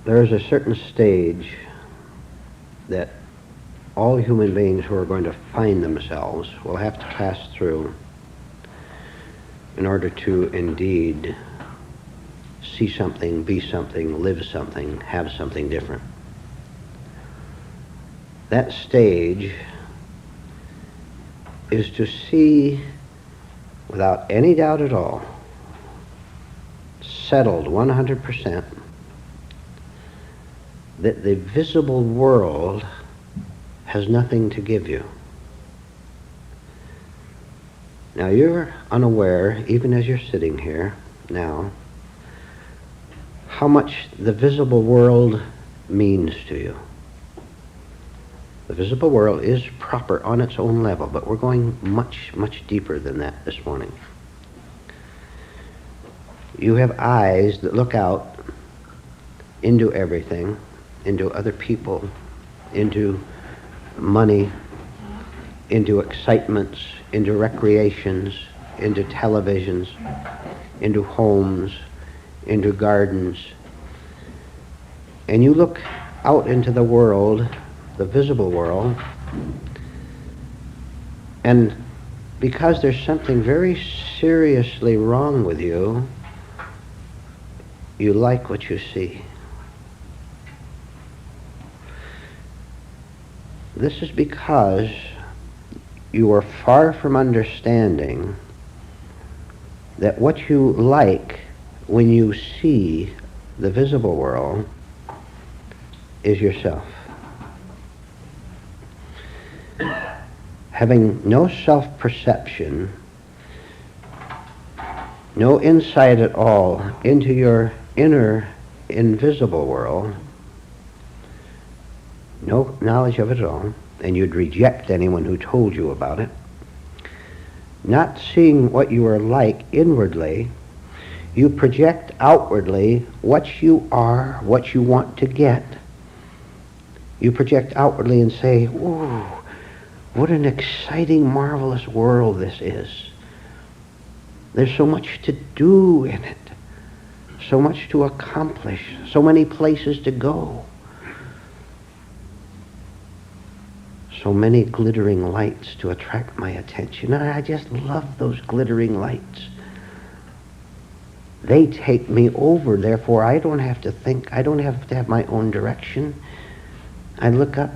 There is a certain stage that all human beings who are going to find themselves will have to pass through in order to indeed see something, be something, live something, have something different. That stage is to see, without any doubt at all, settled 100%, that the visible world has nothing to give you. Now you're unaware, even as you're sitting here now, how much the visible world means to you. The visible world is proper on its own level, but we're going much, much deeper than that this morning. You have eyes that look out into everything, into other people, into money, into excitements, into recreations, into televisions, into homes, into gardens. And you look out into the world, the visible world, and because there's something very seriously wrong with you, you like what you see. This is because you are far from understanding that what you like when you see the visible world is yourself. Having no self-perception, no insight at all into your inner invisible world, no knowledge of it at all, and you'd reject anyone who told you about it, not seeing what you are like inwardly, you project outwardly what you are, what you want to get. You project outwardly and say, "Ooh, what an exciting, marvelous world this is. There's so much to do in it, so much to accomplish, so many places to go. So many glittering lights to attract my attention. And I just love those glittering lights. They take me over, therefore I don't have to think, I don't have to have my own direction. I look up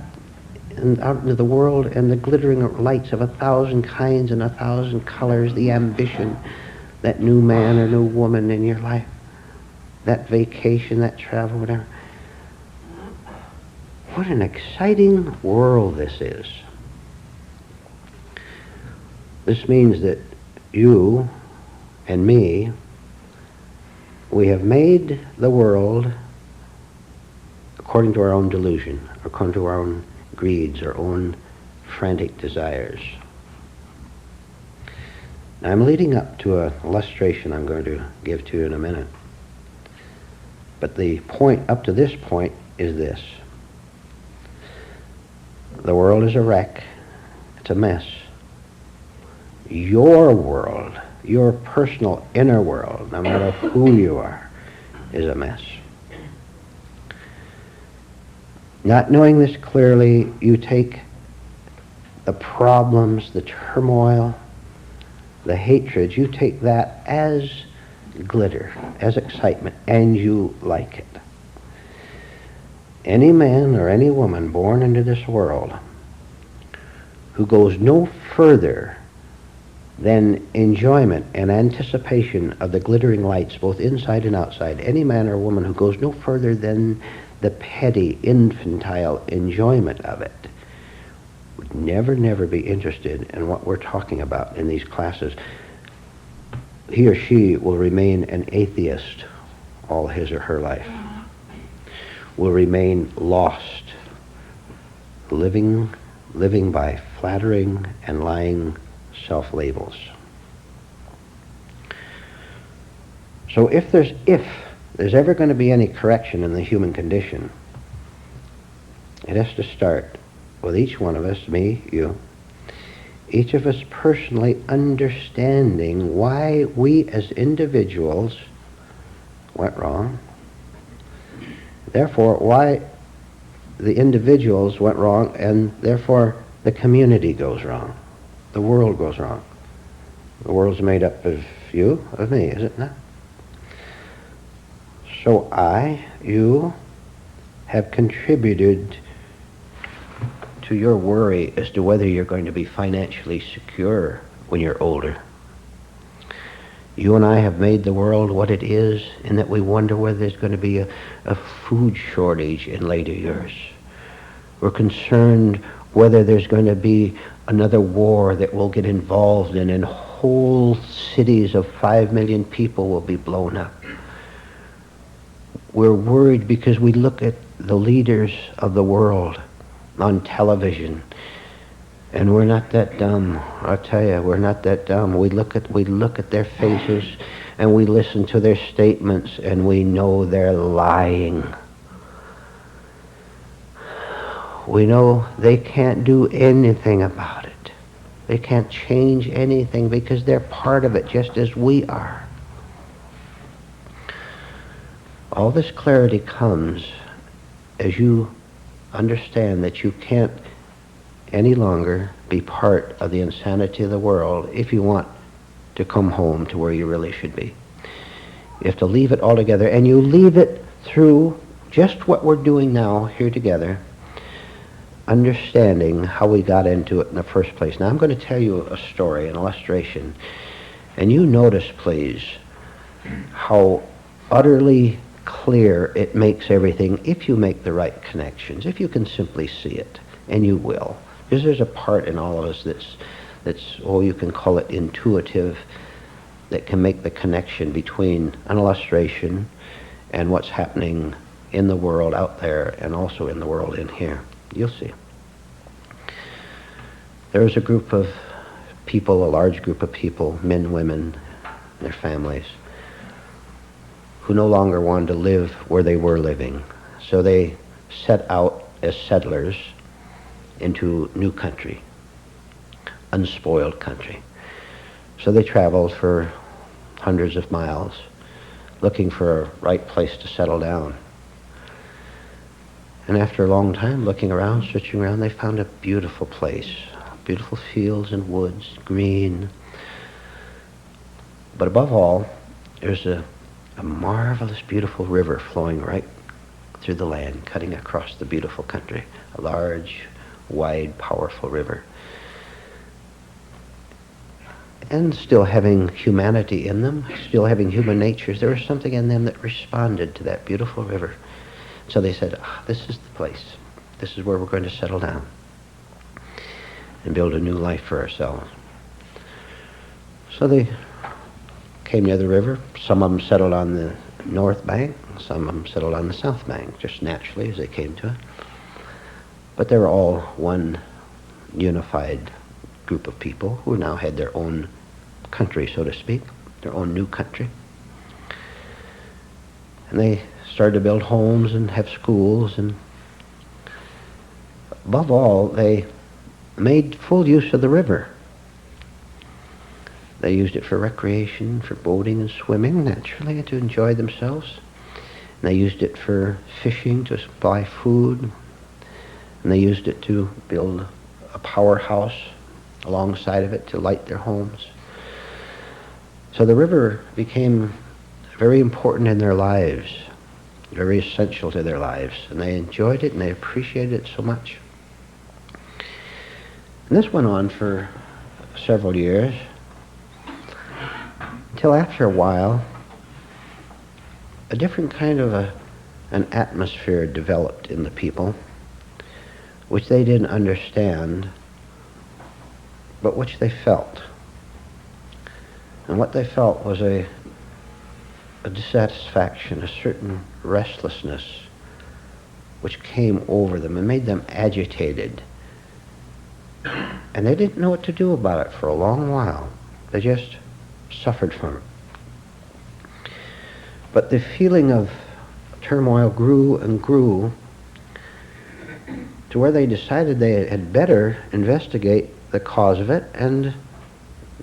and out into the world and the glittering lights of 1,000 kinds and 1,000 colors, the ambition, that new man or new woman in your life, that vacation, that travel, whatever. What an exciting world this is." This means that you and me, we have made the world according to our own delusion, according to our own greeds, our own frantic desires. Now, I'm leading up to an illustration I'm going to give to you in a minute. But the point up to this point is this. The world is a wreck. It's a mess. Your world, your personal inner world, no matter who you are, is a mess. Not knowing this clearly, you take the problems, the turmoil, the hatred, you take that as glitter, as excitement, and you like it. Any man or any woman born into this world who goes no further than enjoyment and anticipation of the glittering lights, both inside and outside, any man or woman who goes no further than the petty, infantile enjoyment of it, would never be interested in what we're talking about in these classes. He or she will remain an atheist all his or her life, will remain lost, living by flattering and lying self-labels. So if there's ever going to be any correction in the human condition, it has to start with each one of us, me, you, each of us personally understanding why we as individuals went wrong, Therefore, why the individuals went wrong, and therefore the community goes wrong. The world goes wrong. The world's made up of you, of me, is it not? So you have contributed to your worry as to whether you're going to be financially secure when you're older. You and I have made the world what it is, in that we wonder whether there's going to be a food shortage in later years. We're concerned whether there's going to be another war that we'll get involved in, and whole cities of 5 million people will be blown up. We're worried because we look at the leaders of the world on television, and we're not that dumb. I'll tell you, we're not that dumb. We look at their faces, and we listen to their statements, and we know they're lying. We know they can't do anything about it. They can't change anything because they're part of it, just as we are. All this clarity comes as you understand that you can't any longer be part of the insanity of the world if you want to come home to where you really should be. You have to leave it all together, and you leave it through just what we're doing now here together, understanding how we got into it in the first place. Now I'm going to tell you a story, an illustration, and you notice, please, how utterly clear it makes everything if you make the right connections, if you can simply see it, and you will. Because there's a part in all of us that's, you can call it intuitive, that can make the connection between an illustration and what's happening in the world out there and also in the world in here. You'll see. There was a group of people, a large group of people, men, women, their families, who no longer wanted to live where they were living. So they set out as settlers into new country, unspoiled country. So they traveled for hundreds of miles looking for a right place to settle down. And after a long time looking around, searching around, they found a beautiful place, beautiful fields and woods, green. But above all, there's a marvelous, beautiful river flowing right through the land, cutting across the beautiful country. A large, wide, powerful river. And still having humanity in them, still having human natures, there was something in them that responded to that beautiful river. So they said, this is the place. This is where we're going to settle down and build a new life for ourselves. So they came near the river. Some of them settled on the north bank. Some of them settled on the south bank, just naturally as they came to it. But they were all one unified group of people who now had their own country, so to speak, their own new country. And they started to build homes and have schools, and above all, they made full use of the river. They used it for recreation, for boating and swimming, naturally, to enjoy themselves. And they used it for fishing, to supply food. And they used it to build a powerhouse alongside of it to light their homes. So the river became very important in their lives, very essential to their lives. And they enjoyed it and they appreciated it so much. And this went on for several years, until after a while, a different kind of an atmosphere developed in the people, which they didn't understand, but which they felt. And what they felt was a dissatisfaction, a certain restlessness, which came over them and made them agitated. And they didn't know what to do about it for a long while. They just suffered from it. But the feeling of turmoil grew and grew to where they decided they had better investigate the cause of it and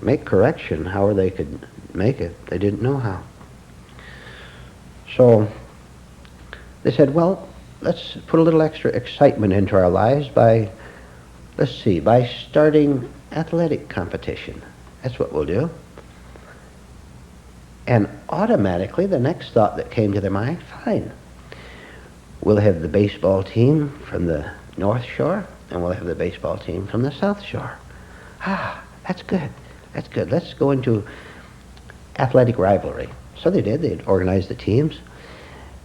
make correction, however they could make it. They didn't know how. So They said, well, let's put a little extra excitement into our lives by, let's see, by starting athletic competition. That's what we'll do. And automatically the next thought that came to their mind, fine, we'll have the baseball team from the North Shore and we'll have the baseball team from the South Shore. Ah, that's good. That's good. Let's go into athletic rivalry. So they did. They'd organized the teams,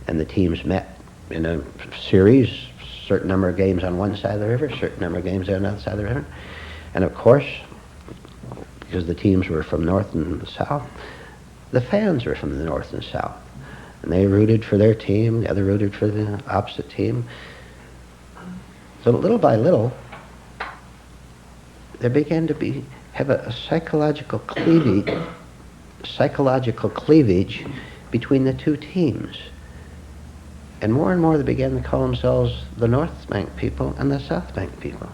and the teams met in a series, certain number of games on one side of the river, certain number of games on the other side of the river. And of course, because the teams were from north and south, the fans were from the north and south. And they rooted for their team, the other rooted for the opposite team. So little by little, there began to have a psychological cleavage between the two teams. And more they began to call themselves the North Bank people and the South Bank people.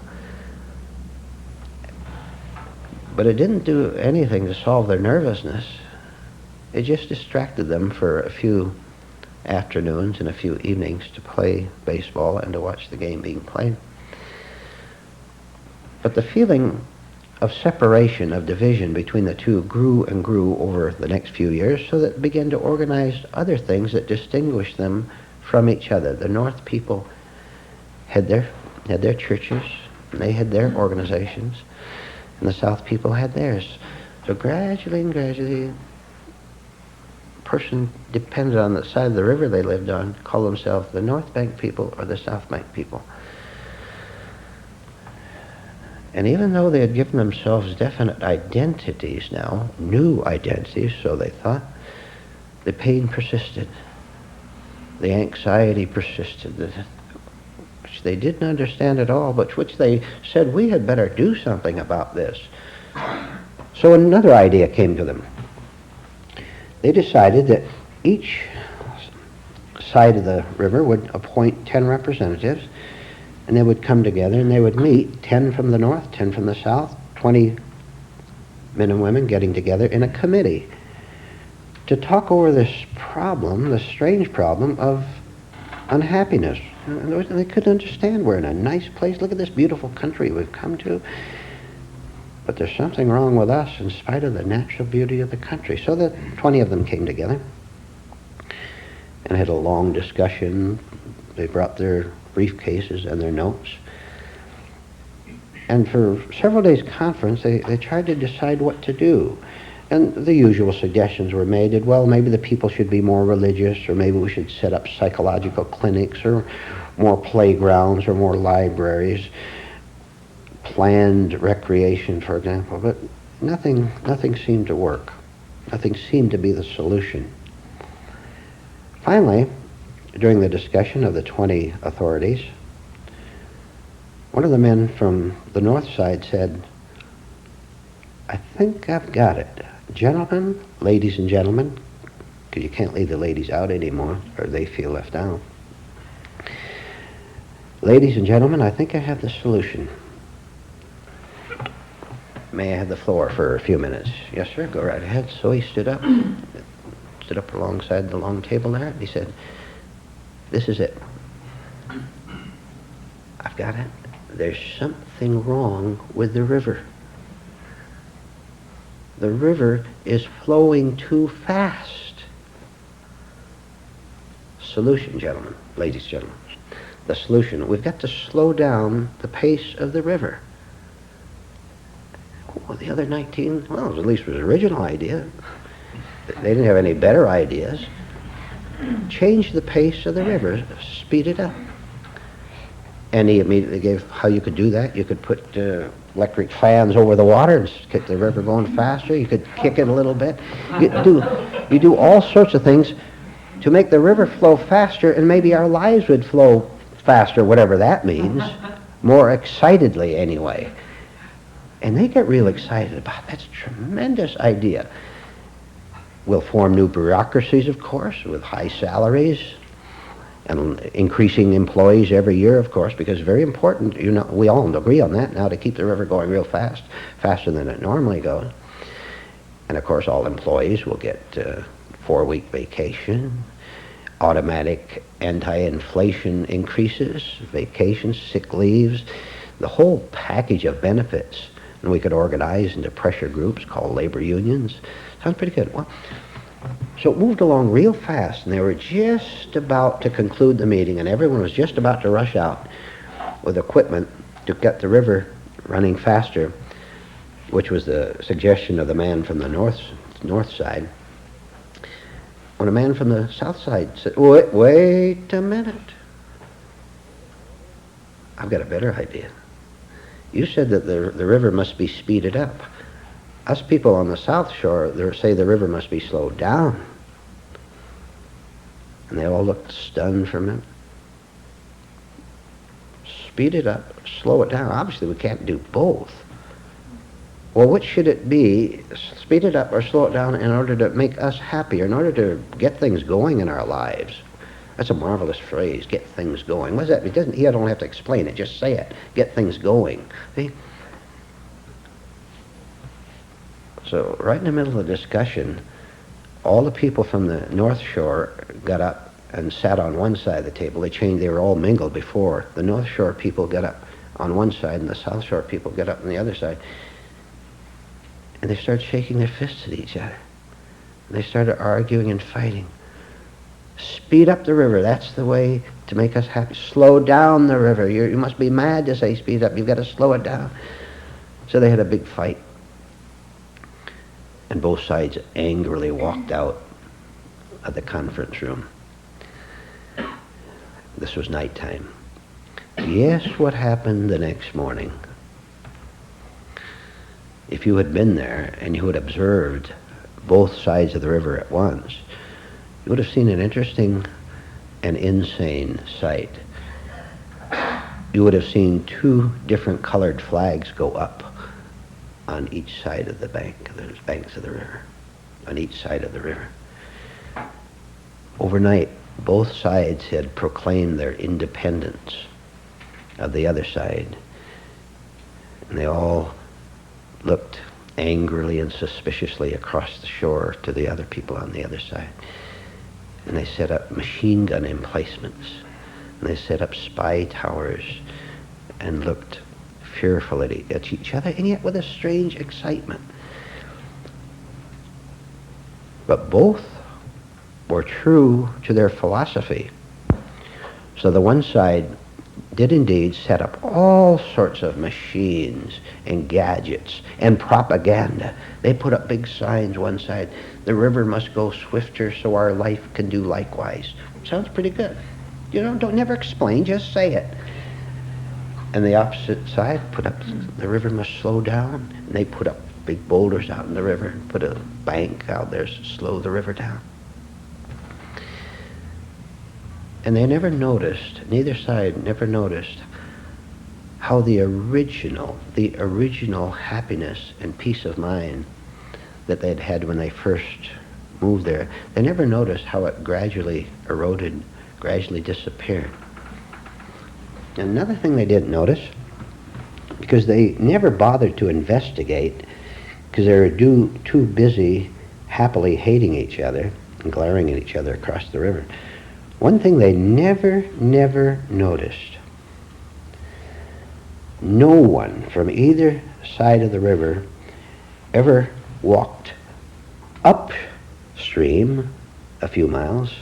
But it didn't do anything to solve their nervousness. It just distracted them for a few afternoons and a few evenings to play baseball and to watch the game being played. But the feeling of separation, of division between the two grew and grew over the next few years, so that it began to organize other things that distinguished them from each other. The North people had their churches, and they had their organizations, and the South people had theirs. So gradually, a person depended on the side of the river they lived on, call themselves the North Bank people or the South Bank people. And even though they had given themselves definite identities now, new identities, so they thought, the pain persisted. The anxiety persisted, which they didn't understand at all, but which they said, we had better do something about this. So another idea came to them. They decided that each side of the river would appoint 10 representatives, and they would come together and they would meet, 10 from the north, 10 from the south, 20 men and women getting together in a committee to talk over this problem, the strange problem of unhappiness. They couldn't understand. We're in a nice place. Look at this beautiful country we've come to. But there's something wrong with us in spite of the natural beauty of the country. So the 20 of them came together and had a long discussion. They brought their briefcases and their notes. And for several days' conference, they tried to decide what to do. And the usual suggestions were made that, well, maybe the people should be more religious, or maybe we should set up psychological clinics, or more playgrounds, or more libraries, planned recreation, for example. But nothing seemed to work. Nothing seemed to be the solution. Finally, during the discussion of the 20 authorities, one of the men from the north side said, I think I've got it. Gentlemen, ladies and gentlemen, because you can't leave the ladies out anymore, or they feel left out. Ladies and gentlemen, I think I have the solution. May I have the floor for a few minutes? Yes, sir, go right ahead. So he stood up alongside the long table there, and he said, this is it. I've got it. There's something wrong with the river. The river is flowing too fast. Solution, gentlemen, ladies and gentlemen. The solution, we've got to slow down the pace of the river. Well, the other 19, well, at least it was an original idea. They didn't have any better ideas. Change the pace of the river, speed it up. And he immediately gave how you could do that. You could put electric fans over the water and get the river going faster. You could kick it a little bit. You do all sorts of things to make the river flow faster, and maybe our lives would flow faster, whatever that means, more excitedly anyway. And they get real excited about it. That's a tremendous idea. We'll form new bureaucracies, of course, with high salaries and increasing employees every year, of course, because it's very important, we all agree on that now, to keep the river going real fast, faster than it normally goes. And of course, all employees will get 4-week vacation. automatic anti-inflation increases, vacations, sick leaves, the whole package of benefits. And we could organize into pressure groups called labor unions. Sounds pretty good. Well, so it moved along real fast, and they were just about to conclude the meeting, and everyone was just about to rush out with equipment to get the river running faster, which was the suggestion of the man from the north side, when a man from the south side said, wait a minute. I've got a better idea. You said that the river must be speeded up. Us people on the south shore say the river must be slowed down. And they all looked stunned for a minute. Speed it up, slow it down. Obviously, we can't do both. Well, which should it be, speed it up or slow it down in order to make us happier, in order to get things going in our lives? That's a marvelous phrase, get things going. What is that? You don't have to explain it, just say it. Get things going. See? So right in the middle of the discussion, all the people from the North Shore got up and sat on one side of the table. They were all mingled before. The North Shore people got up on one side and the South Shore people got up on the other side. And they started shaking their fists at each other. And they started arguing and fighting. Speed up the river. That's the way to make us happy. Slow down the river. You must be mad to say speed up. You've got to slow it down. So they had a big fight. And both sides angrily walked out of the conference room. This was nighttime. Guess what happened the next morning? If you had been there and you had observed both sides of the river at once, you would have seen an interesting and insane sight. You would have seen two different colored flags go up on each side of the banks of the river, on each side of the river. Overnight, both sides had proclaimed their independence of the other side, and they all looked angrily and suspiciously across the shore to the other people on the other side. And they set up machine gun emplacements, and they set up spy towers and looked fearful at each other, and yet with a strange excitement. But both were true to their philosophy. So the one side did indeed set up all sorts of machines and gadgets and propaganda. They put up big signs one side, the river must go swifter so our life can do likewise. Sounds pretty good. Don't never explain, just say it. And the opposite side put up, the river must slow down, and they put up big boulders out in the river and put a bank out there to slow the river down. And they never noticed, neither side never noticed, how the original happiness and peace of mind that they'd had when they first moved there, they never noticed how it gradually eroded, gradually disappeared. And another thing they didn't notice, because they never bothered to investigate, because they were too busy happily hating each other and glaring at each other across the river. One thing they never noticed, no one from either side of the river ever walked upstream a few miles,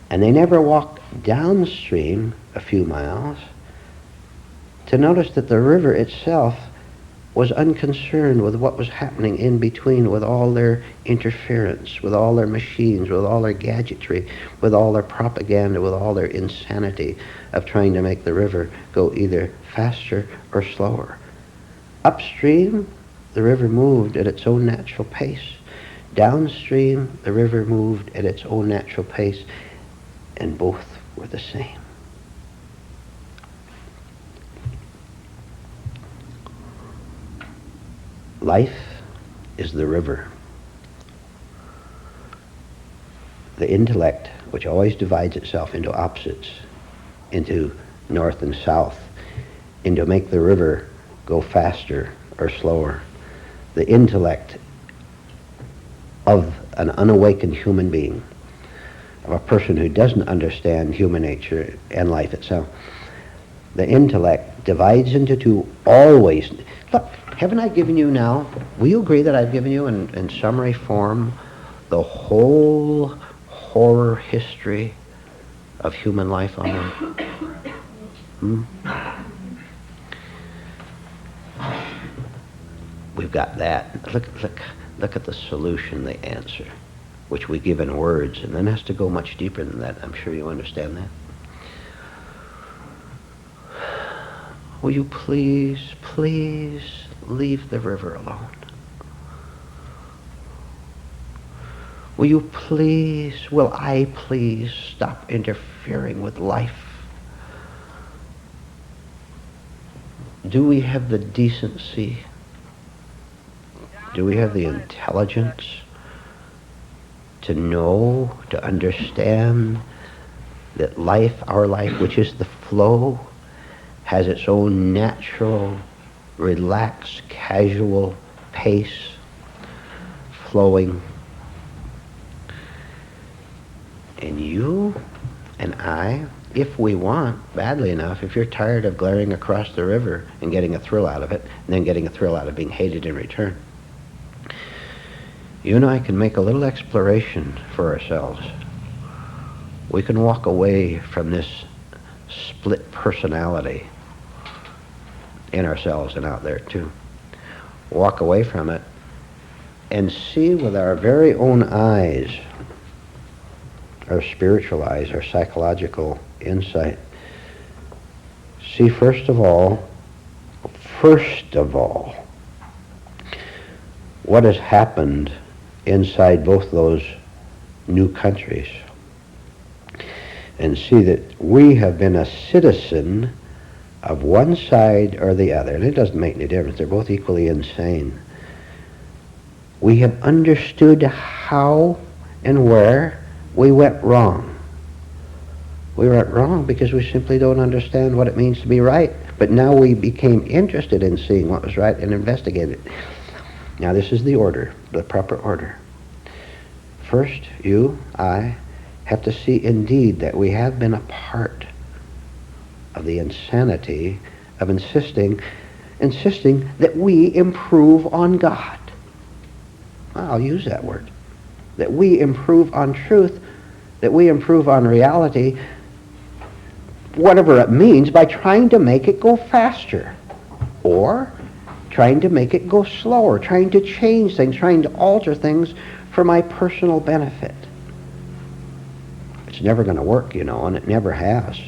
and they never walked downstream a few miles to notice that the river itself was unconcerned with what was happening in between, with all their interference, with all their machines, with all their gadgetry, with all their propaganda, with all their insanity of trying to make the river go either faster or slower. Upstream, the river moved at its own natural pace. Downstream, the river moved at its own natural pace, and both were the same. Life is the river. The intellect, which always divides itself into opposites, into north and south, into make the river go faster or slower. The intellect of an unawakened human being, of a person who doesn't understand human nature and life itself. The intellect divides into two always. Look, haven't I given you now, will you agree that I've given you in summary form the whole horror history of human life on earth? We've got that. Look at the solution, the answer, which we give in words, and then has to go much deeper than that. I'm sure you understand that. Will you please leave the river alone? Will I please stop interfering with life? Do we have the decency? Do we have the intelligence to know, to understand that life, our life, which is the flow, has its own natural, relaxed, casual pace, flowing? And you and I, if we want, badly enough, if you're tired of glaring across the river and getting a thrill out of it, and then getting a thrill out of being hated in return, you and I can make a little exploration for ourselves. We can walk away from this split personality in ourselves and out there too. Walk away from it and see with our very own eyes, our spiritual eyes, our psychological insight. See, first of all, what has happened inside both those new countries. And see that we have been a citizen of one side or the other. And it doesn't make any difference. They're both equally insane. We have understood how and where we went wrong. We went wrong because we simply don't understand what it means to be right. But now we became interested in seeing what was right and investigated. Now this is the order, the proper order. First, you, I, have to see indeed that we have been a part of the insanity of insisting that we improve on God. I'll use that word. That we improve on truth, that we improve on reality, whatever it means, by trying to make it go faster, or trying to make it go slower, trying to change things, trying to alter things for my personal benefit. It's never going to work, and it never has.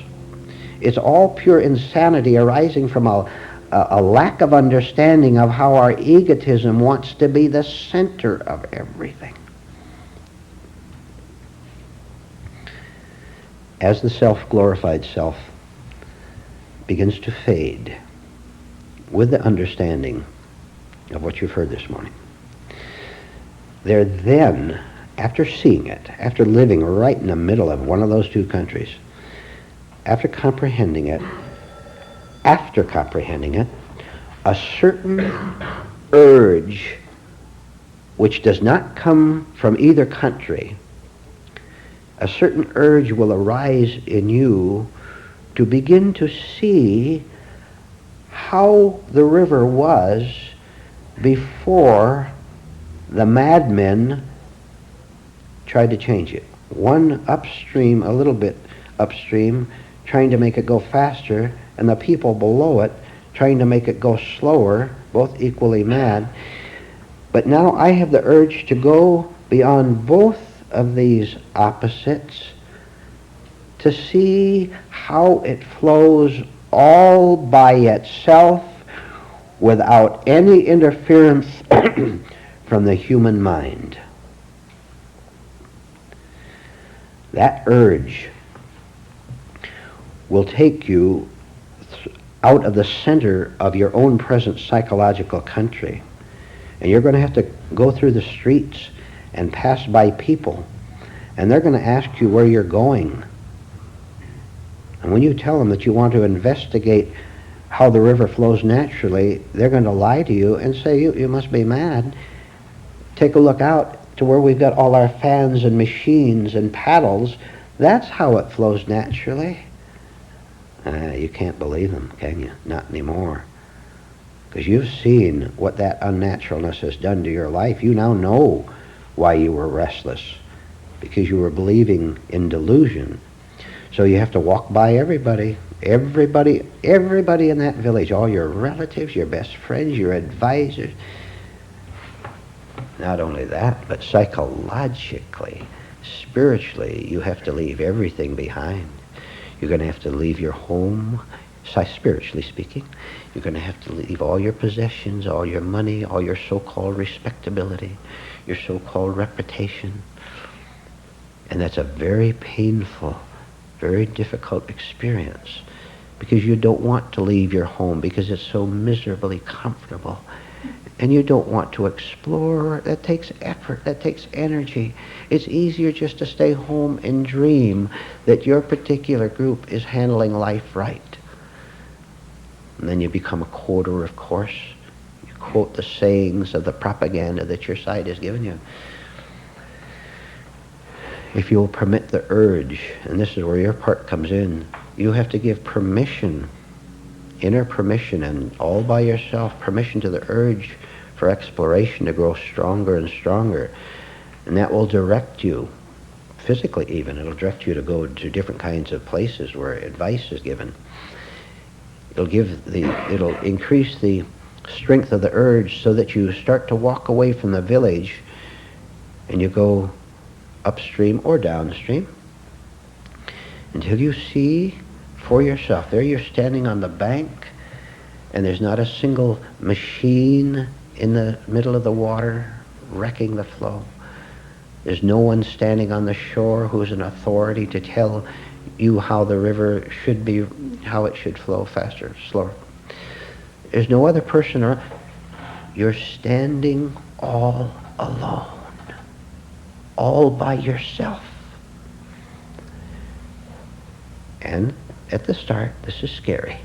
It's all pure insanity arising from a lack of understanding of how our egotism wants to be the center of everything. As the self-glorified self begins to fade with the understanding of what you've heard this morning, there then, after seeing it, after living right in the middle of one of those two countries, after comprehending it, a certain urge which does not come from either country, a certain urge will arise in you to begin to see how the river was before the madmen tried to change it. One upstream, a little bit upstream, trying to make it go faster, and the people below it trying to make it go slower, both equally mad. But now I have the urge to go beyond both of these opposites to see how it flows all by itself without any interference from the human mind. That urge will take you out of the center of your own present psychological country. And you're going to have to go through the streets and pass by people, and they're going to ask you where you're going. And when you tell them that you want to investigate how the river flows naturally, they're going to lie to you and say, you must be mad. Take a look out to where we've got all our fans and machines and paddles. That's how it flows naturally. You can't believe them, can you? Not anymore. Because you've seen what that unnaturalness has done to your life. You now know why you were restless, because you were believing in delusion. So you have to walk by everybody in that village, all your relatives, your best friends, your advisors. Not only that, but psychologically, spiritually, you have to leave everything behind. You're going to have to leave your home, spiritually speaking. You're going to have to leave all your possessions, all your money, all your so-called respectability, your so-called reputation. And that's a very painful, very difficult experience, because you don't want to leave your home because it's so miserably comfortable. And you don't want to explore. That takes effort. That takes energy. It's easier just to stay home and dream that your particular group is handling life right. And then you become a quoter, of course. You quote the sayings of the propaganda that your side has given you. If you'll permit the urge, and this is where your part comes in, you have to give permission, inner permission, and all by yourself, permission to the urge for exploration to grow stronger and stronger. And that will direct you, physically even. It'll direct you to go to different kinds of places where advice is given. It'll increase the strength of the urge so that you start to walk away from the village and you go upstream or downstream until you see for yourself. There you're standing on the bank and there's not a single machine in the middle of the water wrecking the flow. There's no one standing on the shore who's an authority to tell you how the river should be, how it should flow faster, slower. There's no other person around. You're standing all alone, all by yourself. And at the start, this is scary.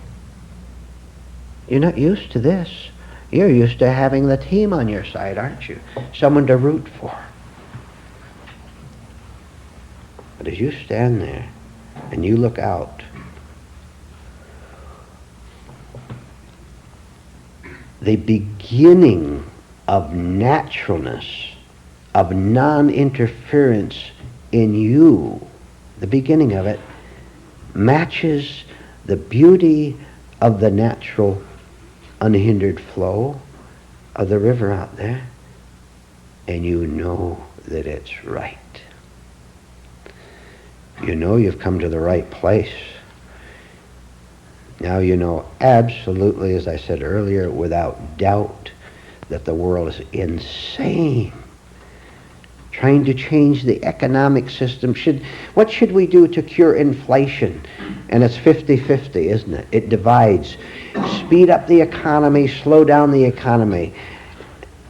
You're not used to this. You're used to having the team on your side, aren't you? Someone to root for. But as you stand there and you look out, the beginning of naturalness, of non-interference in you, the beginning of it, matches the beauty of the natural unhindered flow of the river out there, and you know that it's right. You know you've come to the right place. Now you know absolutely, as I said earlier, without doubt, that the world is insane. Trying to change the economic system. What should we do to cure inflation? And it's 50-50, isn't it? It divides. Speed up the economy, slow down the economy.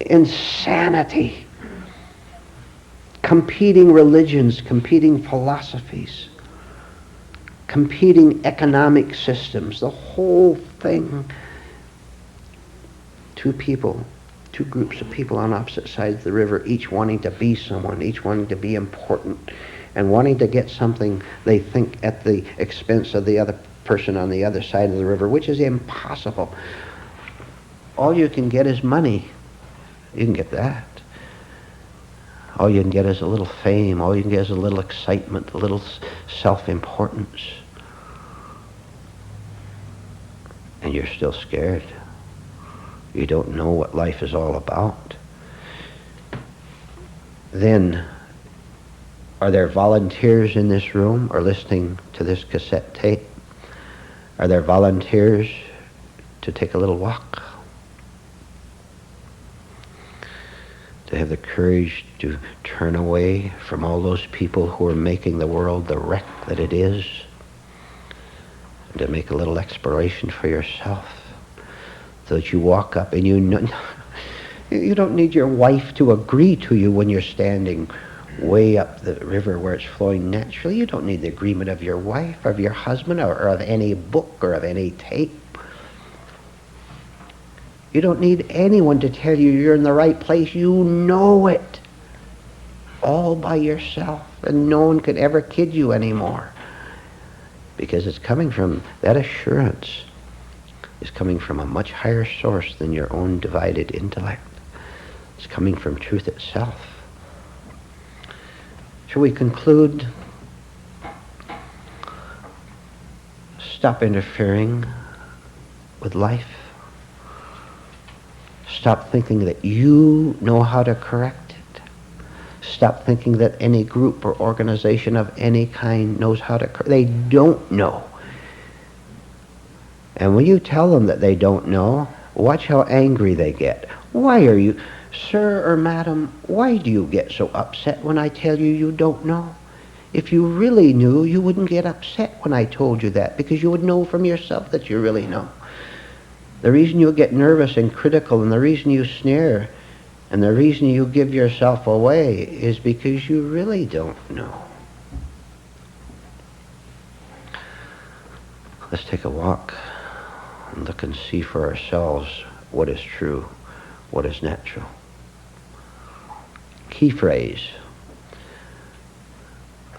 Insanity. Competing religions, competing philosophies, competing economic systems, the whole thing. Two groups of people on opposite sides of the river, each wanting to be someone, each wanting to be important, and wanting to get something they think at the expense of the other person on the other side of the river, which is impossible. All you can get is money. You can get that. All you can get is a little fame. All you can get is a little excitement, a little self-importance. And you're still scared. You don't know what life is all about. Then, are there volunteers in this room or listening to this cassette tape? Are there volunteers to take a little walk? To have the courage to turn away from all those people who are making the world the wreck that it is, and to make a little exploration for yourself, so that you walk up and you know, you don't need your wife to agree to you when you're standing way up the river where it's flowing naturally. You don't need the agreement of your wife or of your husband or of any book or of any tape. You don't need anyone to tell you you're in the right place. You know it. all by yourself, and no one could ever kid you anymore. Because it's coming from, that assurance is coming from a much higher source than your own divided intellect. It's coming from truth itself. Shall we conclude? Stop interfering with life. Stop thinking that you know how to correct it. Stop thinking that any group or organization of any kind knows how to correct it. They don't know. And when you tell them that they don't know, watch how angry they get. Why are you, sir or madam, why do you get so upset when I tell you you don't know? If you really knew, you wouldn't get upset when I told you that, because you would know from yourself that you really know. The reason you get nervous and critical, and the reason you sneer, and the reason you give yourself away is because you really don't know. Let's take a walk and look and see for ourselves what is true, what is natural. Key phrase: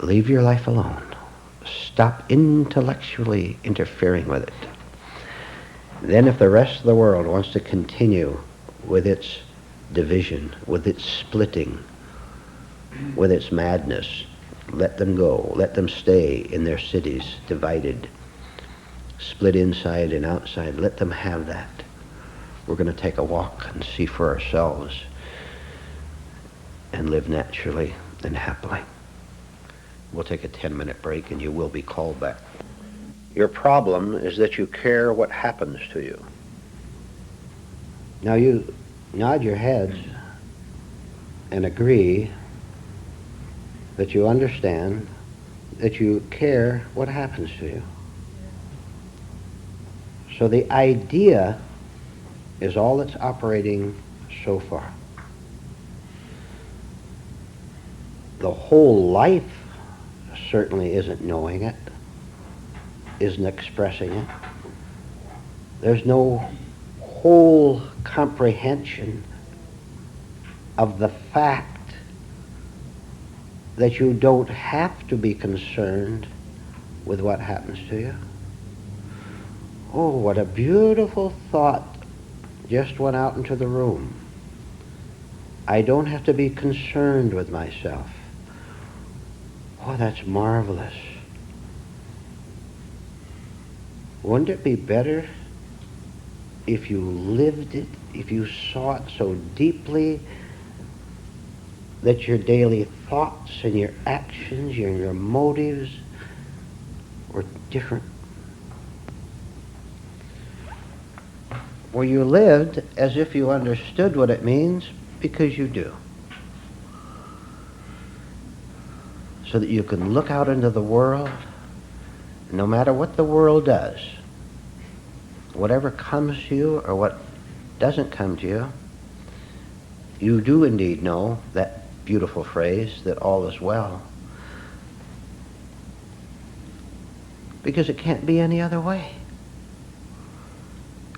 leave your life alone. Stop intellectually interfering with it. Then if the rest of the world wants to continue with its division, with its splitting, with its madness, let them go. Let them stay in their cities, divided, split inside and outside. Let them have that. We're going to take a walk and see for ourselves and live naturally and happily. We'll take a 10-minute break and you will be called back. Your problem is that you care what happens to you. Now you nod your heads and agree that you understand that you care what happens to you. So the idea is all that's operating so far. The whole life certainly isn't knowing it, isn't expressing it. There's no whole comprehension of the fact that you don't have to be concerned with what happens to you. Oh, what a beautiful thought just went out into the room. I don't have to be concerned with myself. Oh, that's marvelous. Wouldn't it be better if you lived it, if you saw it so deeply that your daily thoughts and your actions, your motives were different? Where you lived as if you understood what it means, because you do. So that you can look out into the world, no matter what the world does, whatever comes to you or what doesn't come to you, you do indeed know that beautiful phrase that all is well. Because it can't be any other way.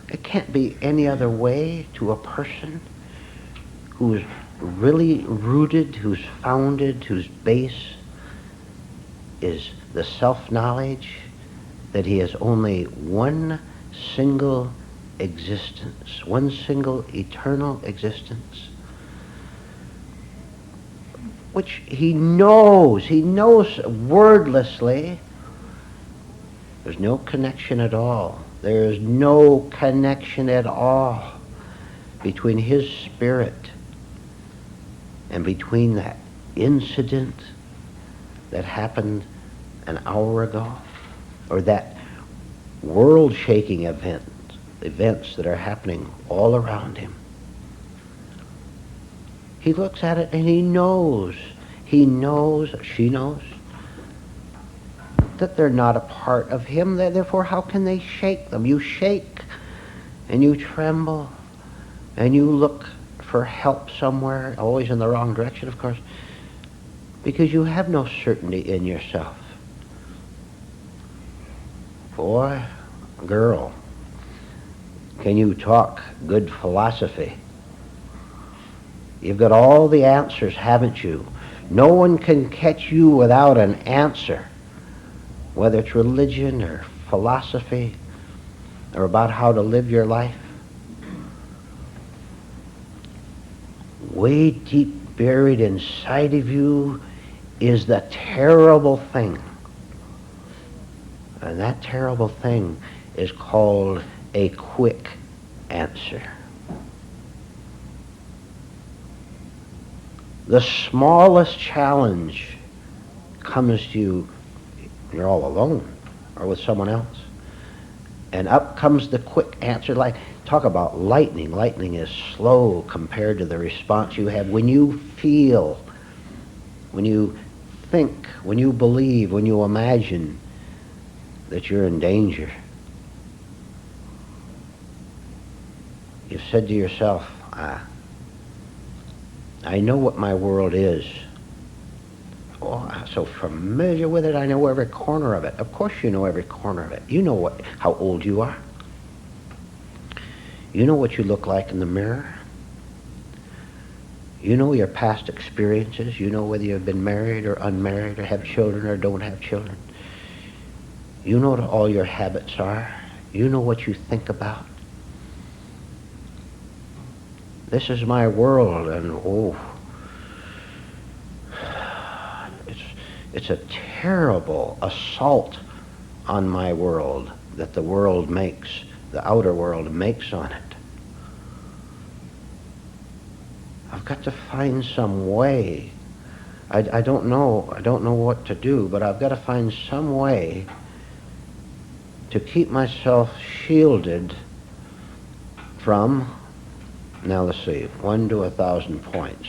It can't be any other way to a person who's really rooted, who's founded, whose base is the self-knowledge that he has only one single existence, one single eternal existence, which he knows wordlessly. There's no connection at all. There is no connection at all between his spirit and between that incident that happened an hour ago, or that world-shaking events that are happening all around him. He looks at it and he knows, she knows, that they're not a part of him. Therefore, how can they shake them? You shake and you tremble and you look for help somewhere, always in the wrong direction, of course, because you have no certainty in yourself. Boy, girl, can you talk good philosophy? You've got all the answers, haven't you, No one can catch you without an answer, whether it's religion or philosophy or about how to live your life. Way deep buried inside of you is the terrible thing. And that terrible thing is called a quick answer. The smallest challenge comes to you, you're all alone or with someone else, and up comes the quick answer. Like, talk about lightning. Lightning is slow compared to the response you have when you feel, when you think, when you believe, when you imagine that you're in danger. You've said to yourself, I know what my world is. Oh, I'm so familiar with it, I know every corner of it. Of course you know every corner of it. You know how old you are. You know what you look like in the mirror. You know your past experiences. You know whether you've been married or unmarried or have children or don't have children. You know what all your habits are. You know what you think about. This is my world, and it's a terrible assault on my world that the world makes, the outer world makes on it. I've got to find some way. I don't know what to do, but I've got to find some way to keep myself shielded from, now let's see, 1 to 1,000 points.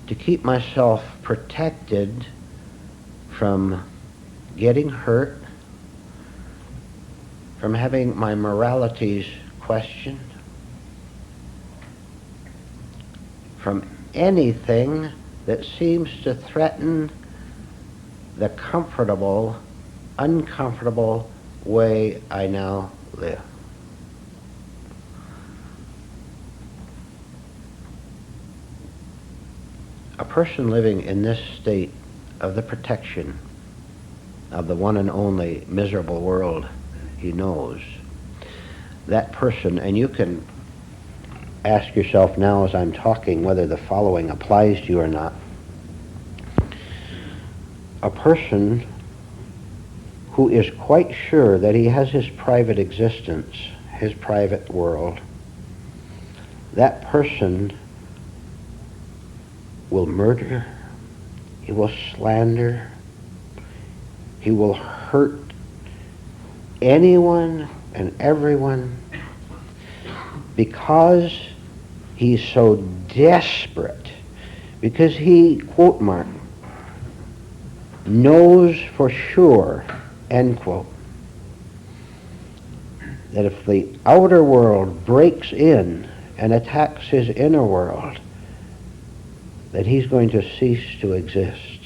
To keep myself protected from getting hurt, from having my moralities questioned, from anything that seems to threaten the comfortable, uncomfortable way I now live. A person living in this state of the protection of the one and only miserable world he knows, that person, and you can ask yourself now as I'm talking whether the following applies to you or not. A person who is quite sure that he has his private existence, his private world, that person will murder, he will slander, he will hurt anyone and everyone because he's so desperate, because he, quote mark, knows for sure, end quote, that if the outer world breaks in and attacks his inner world, that he's going to cease to exist.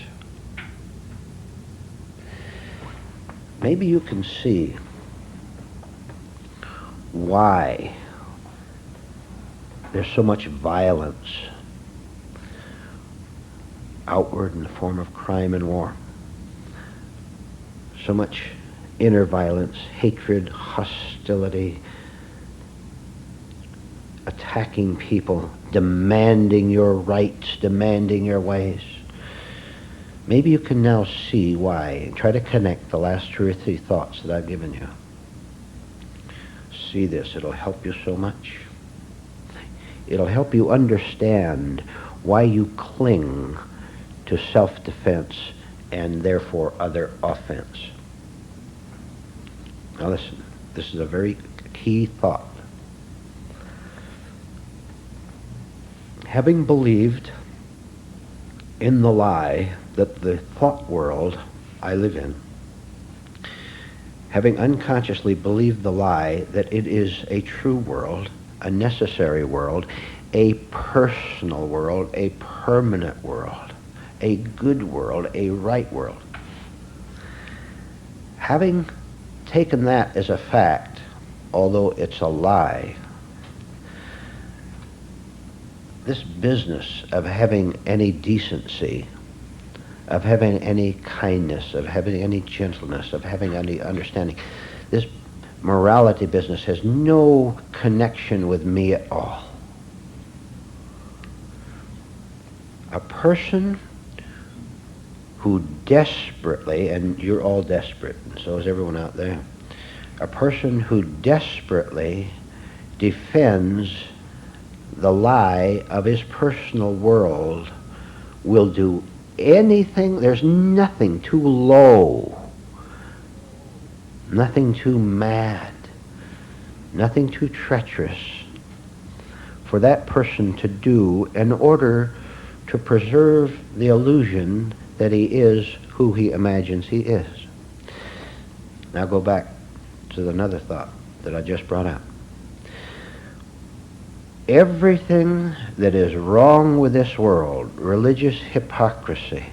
Maybe you can see why there's so much violence outward in the form of crime and war. So much inner violence, hatred, hostility, attacking people, demanding your rights, demanding your ways. Maybe you can now see why, and try to connect the last 2 or 3 thoughts that I've given you. See this, it'll help you so much. It'll help you understand why you cling to self-defense and therefore other offense. Now listen, this is a very key thought. Having believed in the lie that the thought world I live in, having unconsciously believed the lie that it is a true world, a necessary world, a personal world, a permanent world, a good world, a right world. Having taken that as a fact, although it's a lie, this business of having any decency, of having any kindness, of having any gentleness, of having any understanding, this morality business has no connection with me at all. A person who desperately, and you're all desperate, and so is everyone out there, a person who desperately defends the lie of his personal world will do anything. There's nothing too low, nothing too mad, nothing too treacherous for that person to do in order to preserve the illusion that he is who he imagines he is. Now go back to another thought that I just brought up. Everything that is wrong with this world, religious hypocrisy,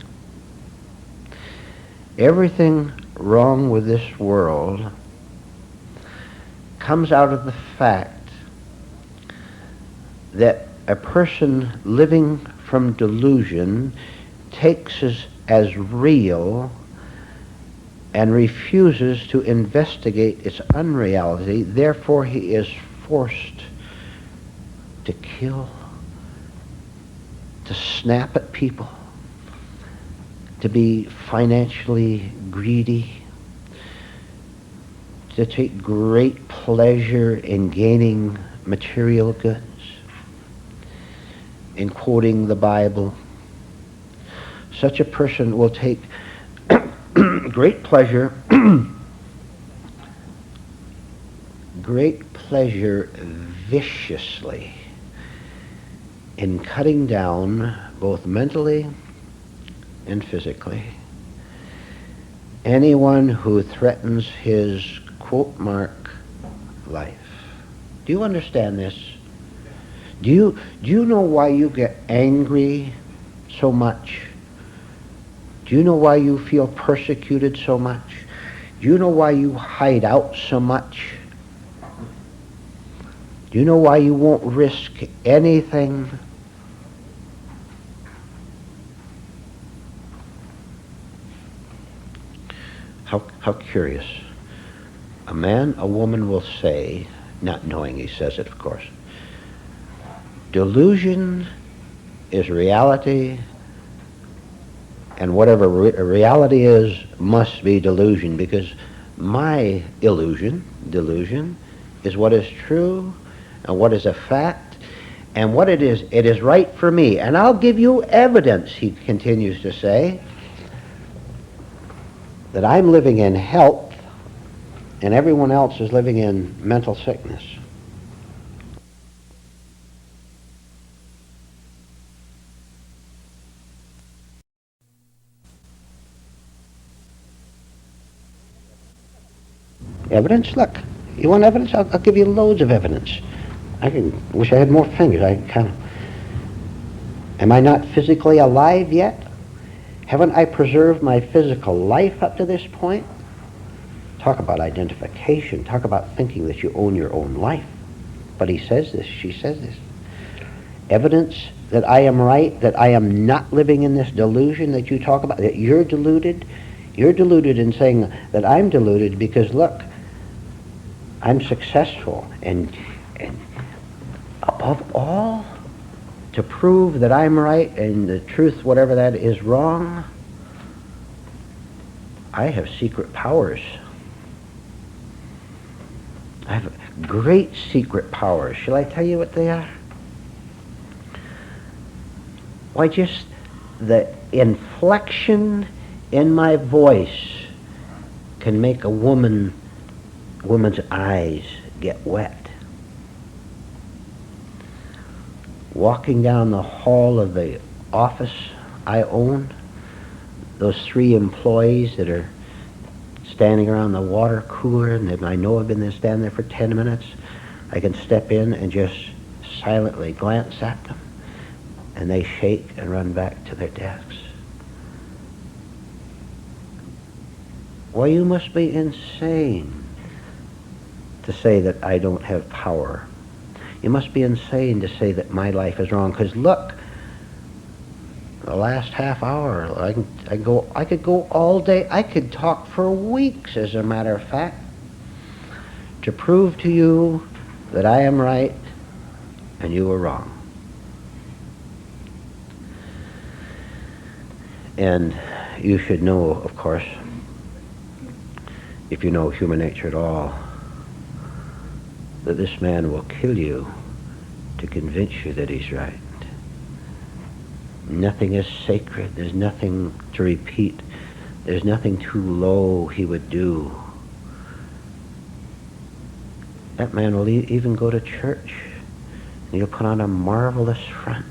everything wrong with this world comes out of the fact that a person living from delusion takes as real and refuses to investigate its unreality. Therefore, he is forced to kill, to snap at people, to be financially greedy, to take great pleasure in gaining material goods, in quoting the Bible. Such a person will take great pleasure viciously in cutting down, both mentally and physically, anyone who threatens his, quote mark, life. Do you understand this? Do you know why you get angry so much? Do you know why you feel persecuted so much? Do you know why you hide out so much? Do you know why you won't risk anything? How curious. A man, a woman will say, not knowing he says it, of course, delusion is reality, and whatever reality is must be delusion, because my delusion, is what is true and what is a fact, and what it is right for me. And I'll give you evidence, he continues to say, that I'm living in health and everyone else is living in mental sickness. Evidence? Look, you want evidence? I'll give you loads of evidence. Wish I had more fingers. Am I not physically alive yet? Haven't I preserved my physical life up to this point? Talk about identification. Talk about thinking that you own your own life. But he says this, she says this. Evidence that I am right, that I am not living in this delusion that you talk about, that you're deluded. You're deluded in saying that I'm deluded because, look, I'm successful. And above all, to prove that I'm right and the truth, whatever that is, wrong, I have secret powers. I have great secret powers. Shall I tell you what they are? Why, just the inflection in my voice can make a woman's eyes get wet. Walking down the hall of the office I own, those 3 employees that are standing around the water cooler, and I know I've been there, standing there for 10 minutes, I can step in and just silently glance at them, and they shake and run back to their desks. Well, you must be insane to say that I don't have power. You must be insane to say that my life is wrong, because look, the last half hour, I could go all day. I could talk for weeks, as a matter of fact, to prove to you that I am right and you are wrong. And you should know, of course, if you know human nature at all, that this man will kill you to convince you that he's right. Nothing is sacred. There's nothing to repeat. There's nothing too low he would do. That man will even go to church, and he'll put on a marvelous front.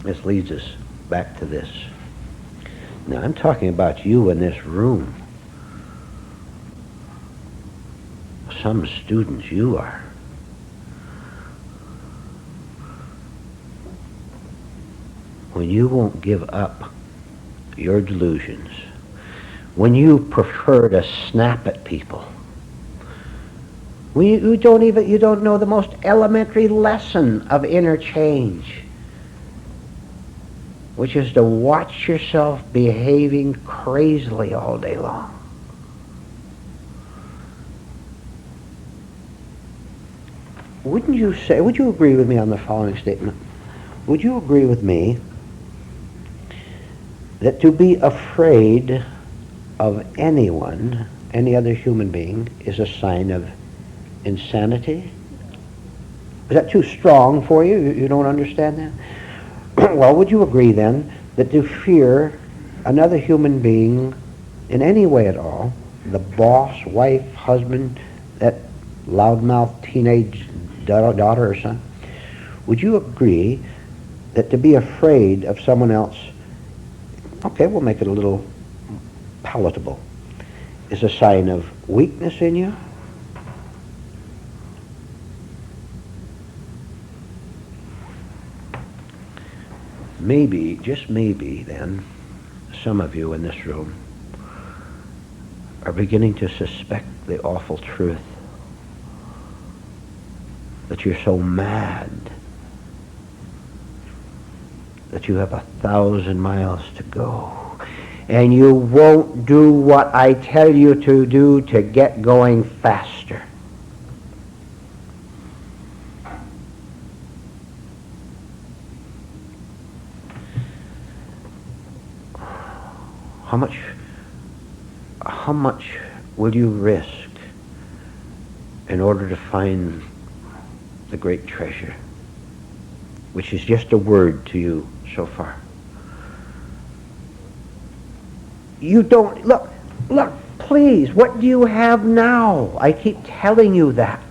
This leads us back to this. Now, I'm talking about you in this room. Some students you are. When you won't give up your delusions, when you prefer to snap at people, when you don't know the most elementary lesson of interchange, which is to watch yourself behaving crazily all day long. Would you agree with me on the following statement? Would you agree with me that to be afraid of anyone, any other human being, is a sign of insanity? Is that too strong for you? You don't understand that? Well, would you agree then that to fear another human being in any way at all, the boss, wife, husband, that loudmouth teenage daughter or son, would you agree that to be afraid of someone else, okay, we'll make it a little palatable, is a sign of weakness in you? Maybe, just maybe then, some of you in this room are beginning to suspect the awful truth that you're so mad that you have 1,000 miles to go, and you won't do what I tell you to do to get going faster. How much will you risk in order to find the great treasure, which is just a word to you so far? You don't, look, please, what do you have now? I keep telling you that.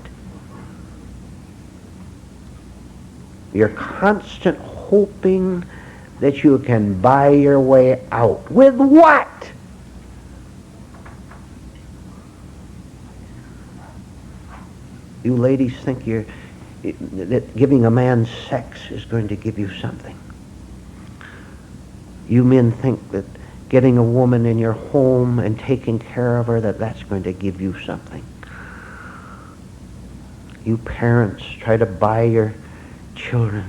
You're constant hoping that you can buy your way out. With what? You ladies think that giving a man sex is going to give you something. You men think that getting a woman in your home and taking care of her, that's going to give you something. You parents try to buy your children.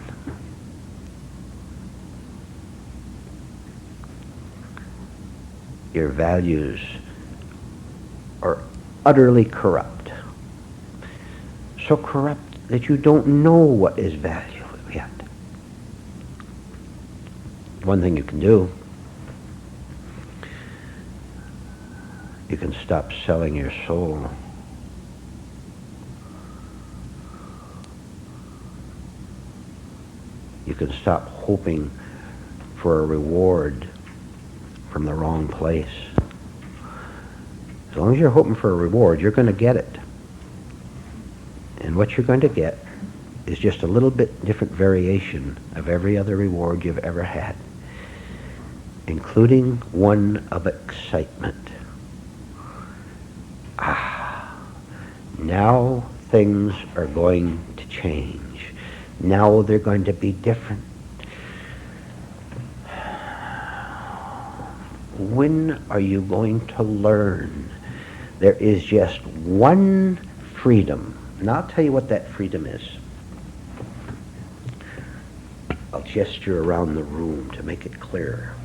Your values are utterly corrupt. So corrupt that you don't know what is value yet. One thing you can do, you can stop selling your soul. You can stop hoping for a reward from the wrong place. As long as you're hoping for a reward, you're going to get it. And what you're going to get is just a little bit different variation of every other reward you've ever had, including one of excitement. Now things are going to change. Now they're going to be different. When are you going to learn? There is just one freedom. Now I'll tell you what that freedom is. I'll gesture around the room to make it clearer.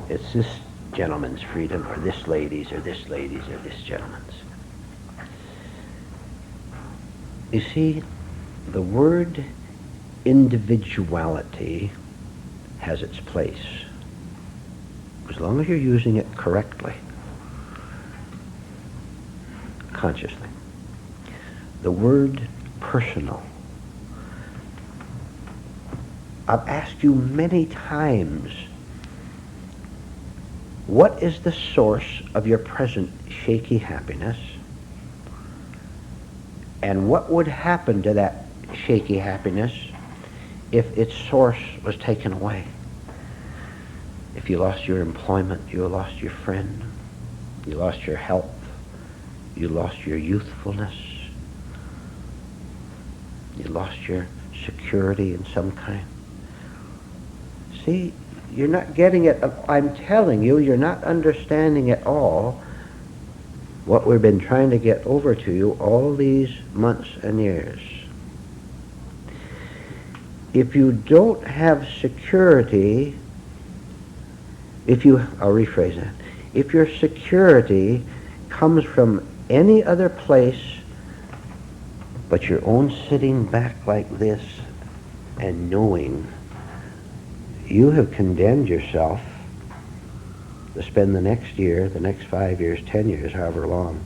It's this gentleman's freedom, or this lady's, or this lady's, or this gentleman's. You see, the word individuality has its place, as long as you're using it correctly, consciously. The word personal. I've asked you many times, what is the source of your present shaky happiness? And what would happen to that shaky happiness if its source was taken away? If you lost your employment, you lost your friend, you lost your health, you lost your youthfulness, you lost your security in some kind. See, you're not getting it. I'm telling you, you're not understanding at all what we've been trying to get over to you all these months and years. If you don't have security, I'll rephrase that. If your security comes from any other place but your own sitting back like this and knowing, you have condemned yourself to spend the next year, the next 5 years, 10 years, however long,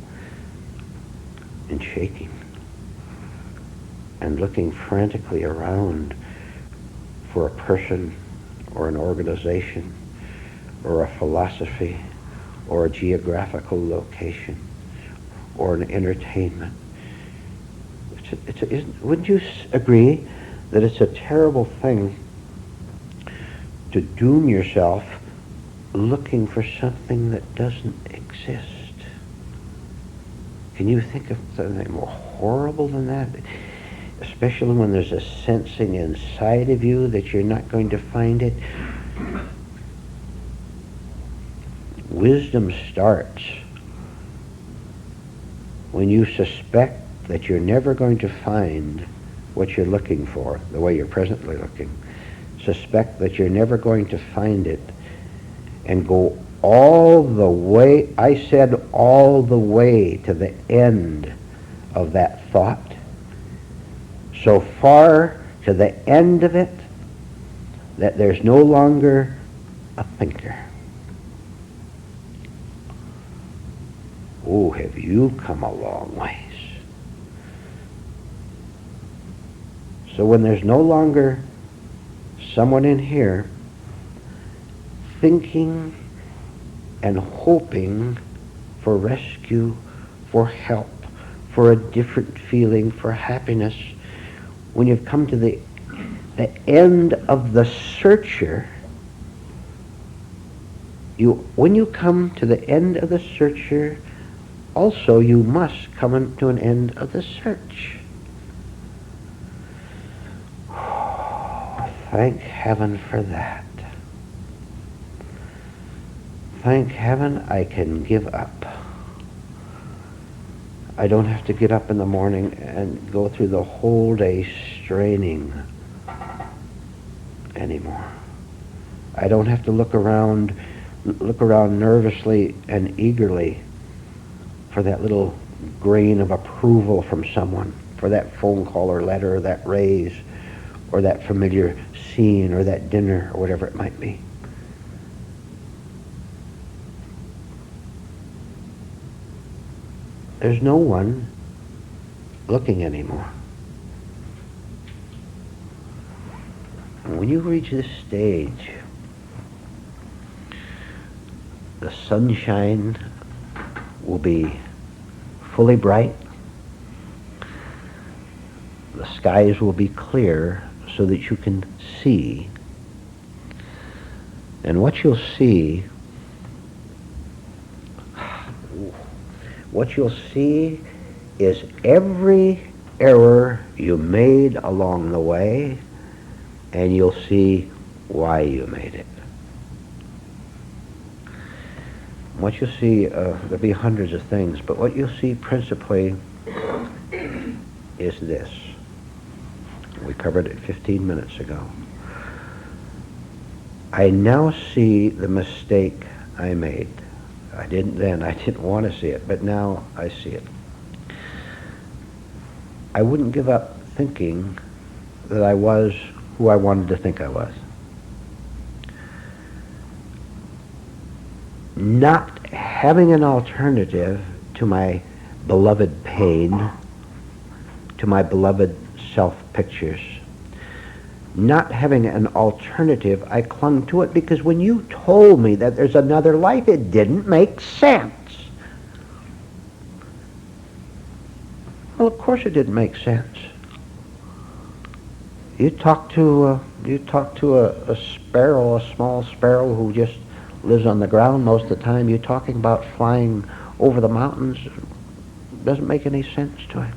in shaking and looking frantically around for a person or an organization or a philosophy or a geographical location or an entertainment. Wouldn't you agree that it's a terrible thing to doom yourself looking for something that doesn't exist? Can you think of something more horrible than that? Especially when there's a sensing inside of you that you're not going to find it. Wisdom starts when you suspect that you're never going to find what you're looking for, the way you're presently looking. Suspect that you're never going to find it, and go all the way, I said all the way to the end of that thought, so far to the end of it that there's no longer a thinker. Oh, have you come a long ways. So when there's no longer someone in here thinking and hoping for rescue, for help, for a different feeling, for happiness, when you've come to the end of the searcher, when you come to the end of the searcher, also you must come to an end of the search. Thank heaven for that. Thank heaven I can give up. I don't have to get up in the morning and go through the whole day straining anymore. I don't have to look around nervously and eagerly for that little grain of approval from someone, for that phone call or letter or that raise or that familiar scene or that dinner or whatever it might be. There's no one looking anymore. When you reach this stage, the sunshine will be fully bright. The skies will be clear so that you can see. And what you'll see is every error you made along the way, and you'll see why you made it. What you'll see, there'll be hundreds of things, but what you'll see principally is this. We covered it 15 minutes ago. I now see the mistake I made. I didn't then. I didn't want to see it, but now I see it. I wouldn't give up thinking that I was who I wanted to think I was. Not having an alternative to my beloved pain, to my beloved self-pictures, not having an alternative, I clung to it because when you told me that there's another life, it didn't make sense. Well, of course it didn't make sense. You talk to a sparrow, a small sparrow who just lives on the ground most of the time. You're talking about flying over the mountains. It doesn't make any sense to him.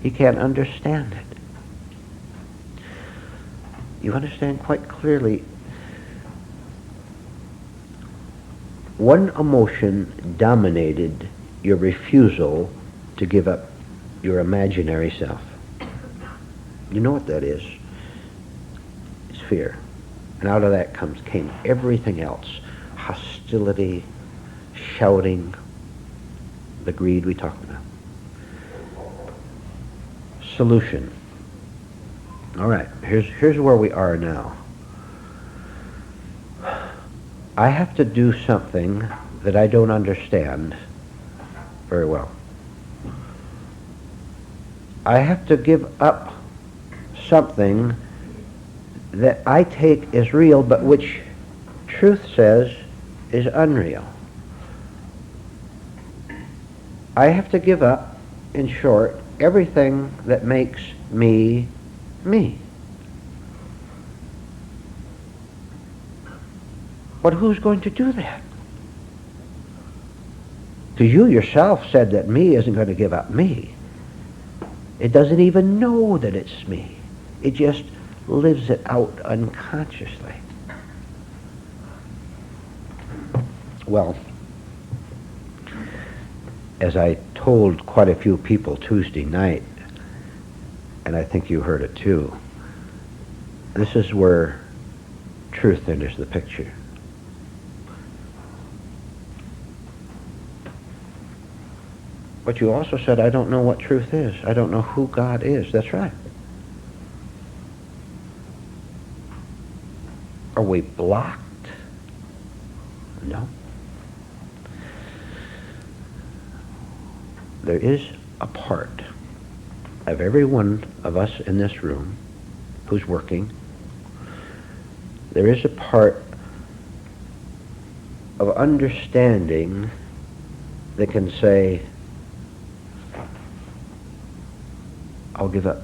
He can't understand it. You understand quite clearly. One emotion dominated your refusal to give up your imaginary self. You know what that is? It's fear. And out of that came everything else. Hostility, shouting, the greed we talked about. Solution. All right, here's where we are now. I have to do something that I don't understand very well. I have to give up something that I take as real, but which truth says is unreal. I have to give up, in short, everything that makes me me. But who's going to do that? Because you yourself said that me isn't going to give up me. It doesn't even know that it's me. It just lives it out unconsciously. Well, as I told quite a few people Tuesday night, and I think you heard it too, this is where truth enters the picture. But you also said, I don't know what truth is. I don't know who God is. That's right. Are we blocked? No. There is a part of every one of us in this room who's working. There is a part of understanding that can say, I'll give up.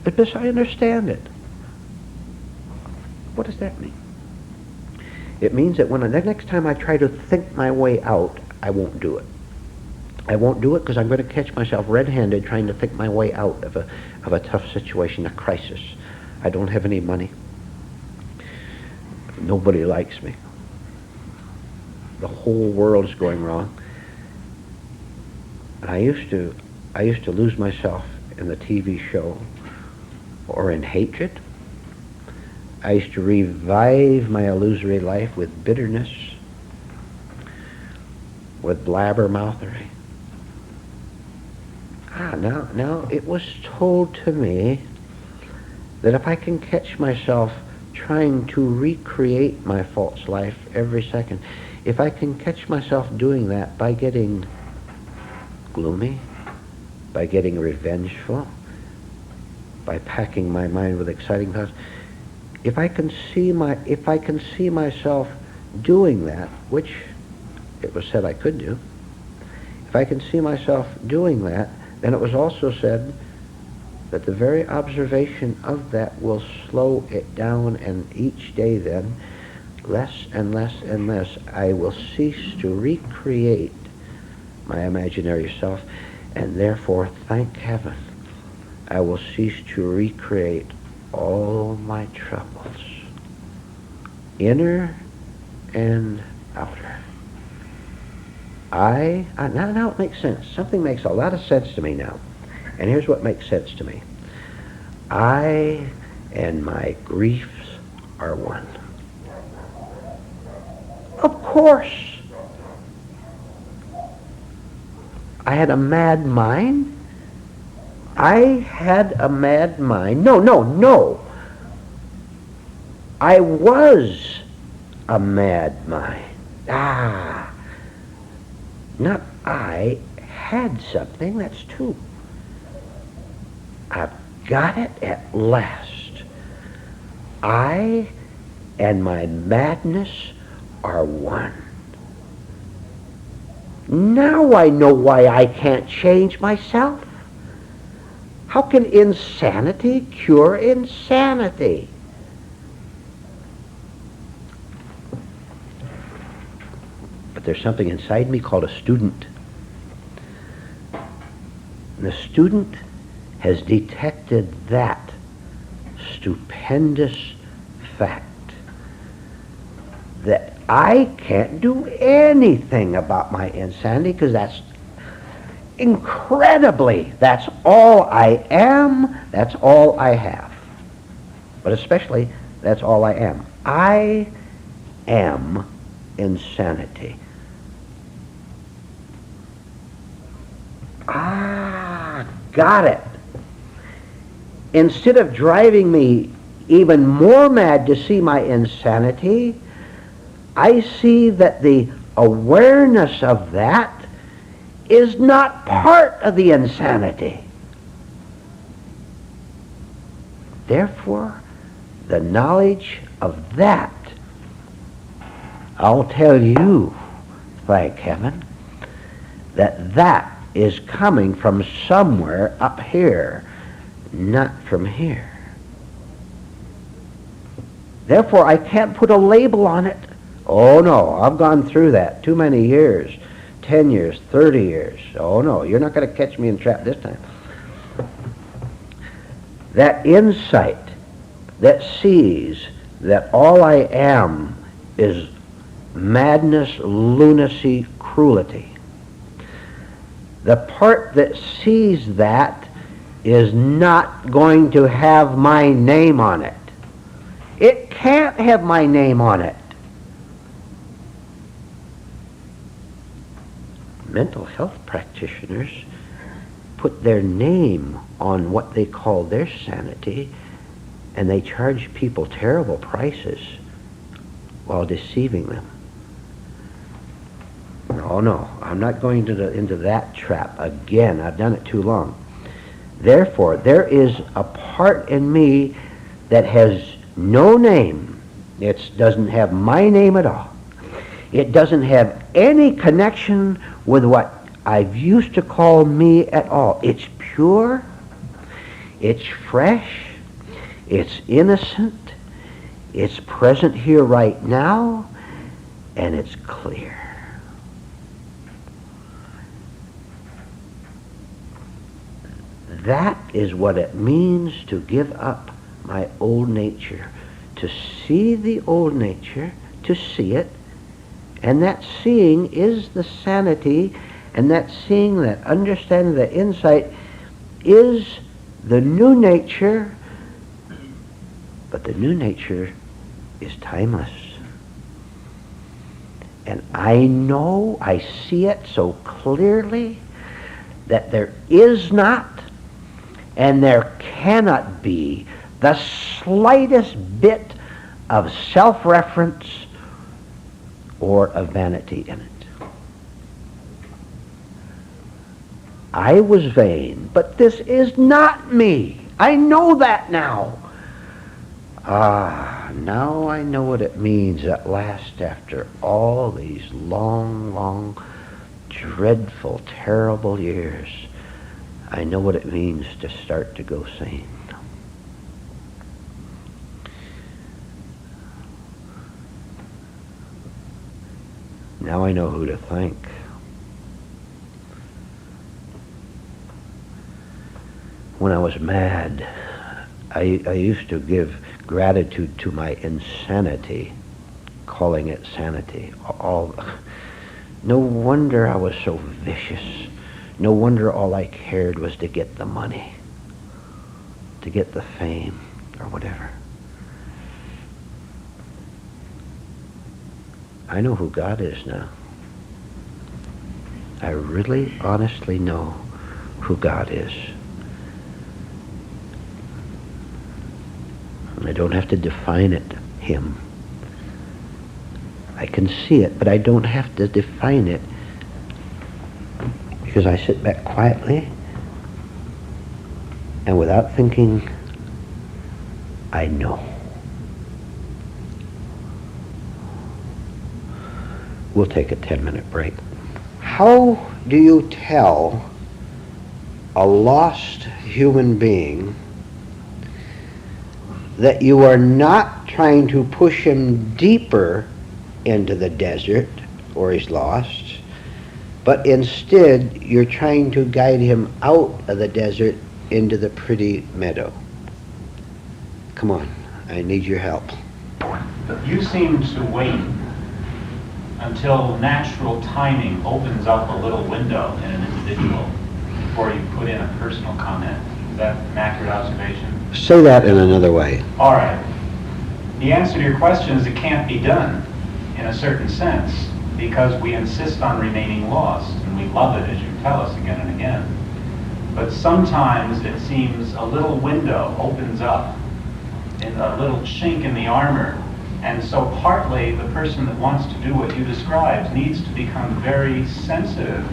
But this, I understand it. What does that mean? It means that when the next time I try to think my way out, I won't do it. I won't do it because I'm going to catch myself red-handed trying to think my way out of a tough situation, a crisis. I don't have any money. Nobody likes me. The whole world is going wrong. And I used to lose myself in the TV show or in hatred. I used to revive my illusory life with bitterness, with blabbermouthery. Now it was told to me that if I can catch myself trying to recreate my false life every second, if I can catch myself doing that by getting gloomy, by getting revengeful, by packing my mind with exciting thoughts, if I can see myself doing that, which it was said I could do, if I can see myself doing that, then it was also said that the very observation of that will slow it down, and each day then, less and less and less, I will cease to recreate my imaginary self, and therefore, thank heaven, I will cease to recreate all my troubles, inner and outer. Now it makes sense. Something makes a lot of sense to me now. And here's what makes sense to me. I and my griefs are one. Of course. I had a mad mind. I had a mad mind. No. I was a mad mind. Not I had something, that's two. I've got it at last. I and my madness are one. Now I know why I can't change myself. How can insanity cure insanity? But there's something inside me called a student. And the student has detected that stupendous fact that I can't do anything about my insanity because that's that's all I am, that's all I have. But especially, that's all I am. I am insanity. Got it. Instead of driving me even more mad to see my insanity, I see that the awareness of that is not part of the insanity. Therefore, the knowledge of that, I'll tell you, thank heaven, that is coming from somewhere up here, not from here. Therefore, I can't put a label on it. Oh no, I've gone through that too many years, 10 years, 30 years. Oh no, you're not going to catch me in trap this time. That insight that sees that all I am is madness, lunacy, cruelty. The part that sees that is not going to have my name on it. It can't have my name on it. Mental health practitioners put their name on what they call their sanity, and they charge people terrible prices while deceiving them. Oh no, I'm not going into that trap again. I've done it too long. Therefore, there is a part in me that has no name. It doesn't have my name at all. It doesn't have any connection with what I've used to call me at all. It's pure, it's fresh, it's innocent, it's present here right now, and it's clear. That is what it means to give up my old nature, to see the old nature, to see it, and that seeing is the sanity, and that seeing, that understanding, that insight is the new nature, but the new nature is timeless. And I know, I see it so clearly that there is not and there cannot be the slightest bit of self-reference or of vanity in it. I was vain, but this is not me. I know that now. Now I know what it means at last, after all these long, dreadful, terrible years. I know what it means to start to go sane. Now I know who to thank. When I was mad, I used to give gratitude to my insanity, calling it sanity. No wonder I was so vicious. No wonder all I cared was to get the money, to get the fame, or whatever. I know who God is now. I really, honestly know who God is. And I don't have to define it, him. I can see it, but I don't have to define it, because I sit back quietly and without thinking, I know. We'll take a 10-minute break. How do you tell a lost human being that you are not trying to push him deeper into the desert where he's lost, but instead you're trying to guide him out of the desert into the pretty meadow? Come on, I need your help. You seem to wait until natural timing opens up a little window in an individual before you put in a personal comment. Is that an accurate observation? Say that in another way. All right. The answer to your question is it can't be done in a certain sense because we insist on remaining lost, and we love it as you tell us again and again. But sometimes it seems a little window opens up in a little chink in the armor. And so partly the person that wants to do what you described needs to become very sensitive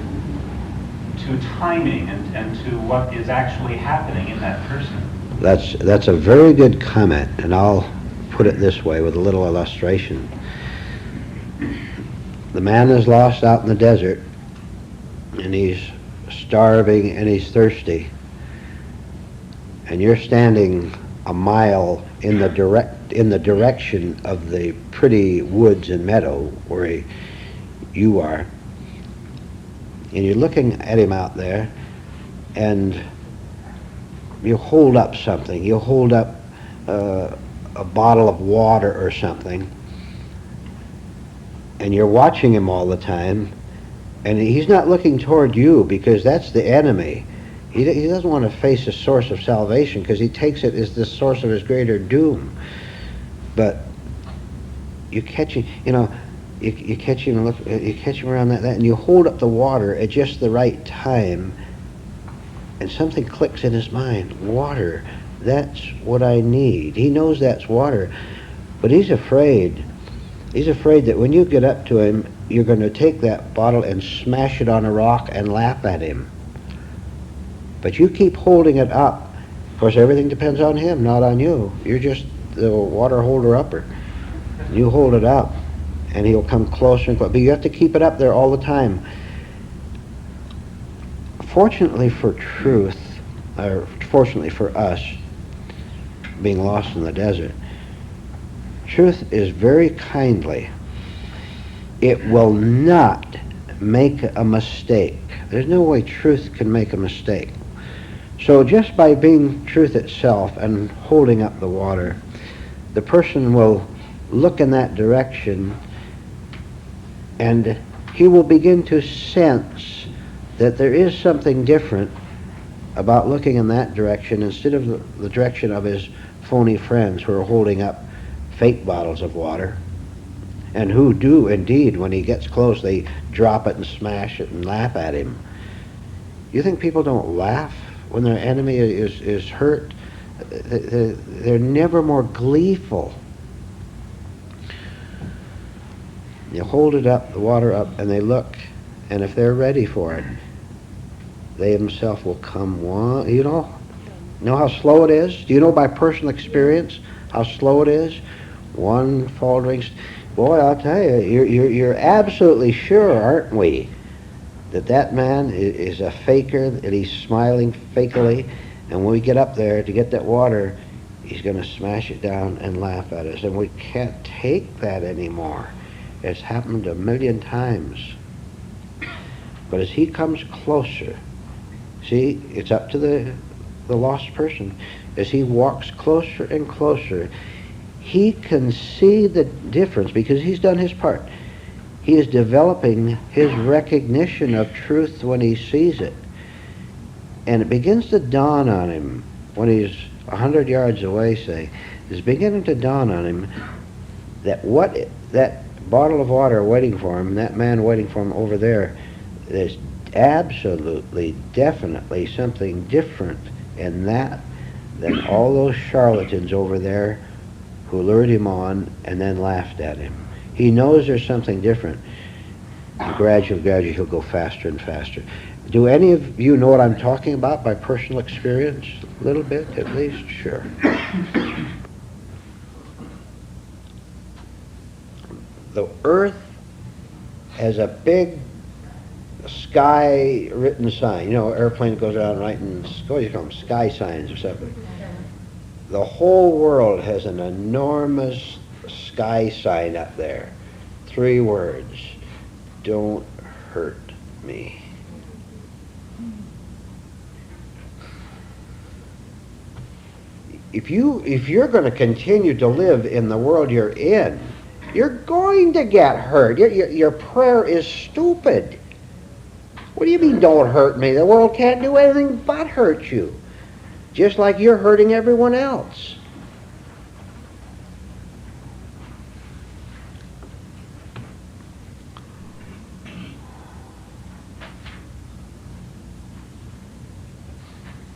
to timing and to what is actually happening in that person. That's a very good comment, and I'll put it this way with a little illustration. The man is lost out in the desert, and he's starving and he's thirsty, and you're standing a mile in the direction of the pretty woods and meadow where you are, and you're looking at him out there, and you hold up something. You hold up a bottle of water or something, and you're watching him all the time, and he's not looking toward you because that's the enemy. He doesn't want to face a source of salvation because he takes it as the source of his greater doom. But you catch him, you catch him, you catch him around that, and you hold up the water at just the right time, and something clicks in his mind. Water, that's what I need. He knows that's water, but he's afraid. He's afraid that when you get up to him, you're going to take that bottle and smash it on a rock and laugh at him. But you keep holding it up. Of course, everything depends on him, not on you. You're just the water holder-upper. You hold it up, and he'll come closer and closer. But you have to keep it up there all the time. Fortunately for truth, or fortunately for us, being lost in the desert, truth is very kindly. It will not make a mistake. There's no way truth can make a mistake. So just by being truth itself and holding up the water, the person will look in that direction, and he will begin to sense that there is something different about looking in that direction instead of the direction of his phony friends who are holding up fake bottles of water, and who do indeed, when he gets close, they drop it and smash it and laugh at him. You think people don't laugh when their enemy is hurt? They're never more gleeful. You hold it up, the water up, and they look, and if they're ready for it, they themselves will come one. You know how slow it is? Do you know by personal experience how slow it is? One faltering. Boy, I'll tell you, you're absolutely sure, aren't we, that man is a faker, that he's smiling fakely, and when we get up there to get that water, he's going to smash it down and laugh at us, and we can't take that anymore. It's happened a million times. But as he comes closer, see, it's up to the lost person. As he walks closer and closer, he can see the difference because he's done his part. He is developing his recognition of truth when he sees it. And it begins to dawn on him when he's 100 yards away, say, it's beginning to dawn on him that that bottle of water waiting for him, that man waiting for him over there, there's absolutely, definitely something different in that than all those charlatans over there who lured him on and then laughed at him. He knows there's something different. Gradually, he'll go faster and faster. Do any of you know what I'm talking about by personal experience? A little bit, at least? Sure. The earth has a big sky written sign. You know, airplane goes around writing, what do you call them, sky signs or something. The whole world has an enormous sky sign up there. 3 words: don't hurt me. If you're going to continue to live in the world you're in, you're going to get hurt. Your prayer is stupid. What do you mean, don't hurt me? The world can't do anything but hurt you, just like you're hurting everyone else.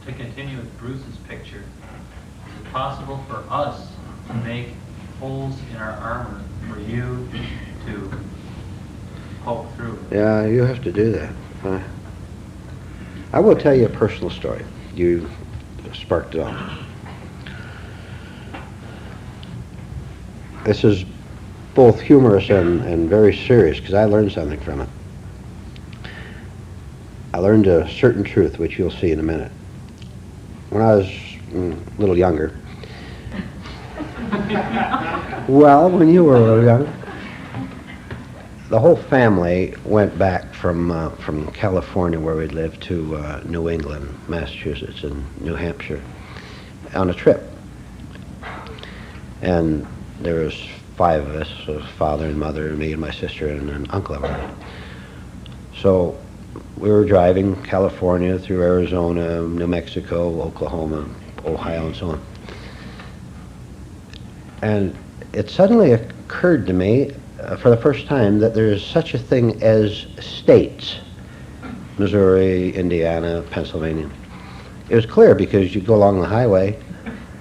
To continue with Bruce's picture, is it possible for us to make holes in our armor for you to poke through? Yeah, you have to do that. I will tell you a personal story. You sparked it off. This is both humorous and very serious because I learned something from it. I learned a certain truth, which you'll see in a minute. When I was a little younger, well, when you were a little younger, the whole family went back from California, where we lived, to New England, Massachusetts, and New Hampshire on a trip. And there was 5 of us, so father and mother, me and my sister, and an uncle of ours. So we were driving California through Arizona, New Mexico, Oklahoma, Ohio, and so on. And it suddenly occurred to me for the first time that there is such a thing as states. Missouri, Indiana, Pennsylvania. It was clear because you go along the highway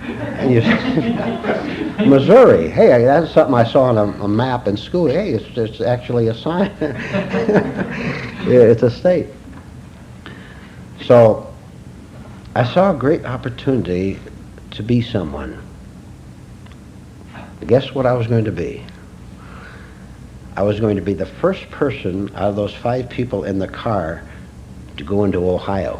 and you Missouri, hey, that's something I saw on a map in school. Hey, it's actually a sign. It's a state. So I saw a great opportunity to be someone. Guess what I was going to be? I was going to be the first person out of those 5 people in the car to go into Ohio.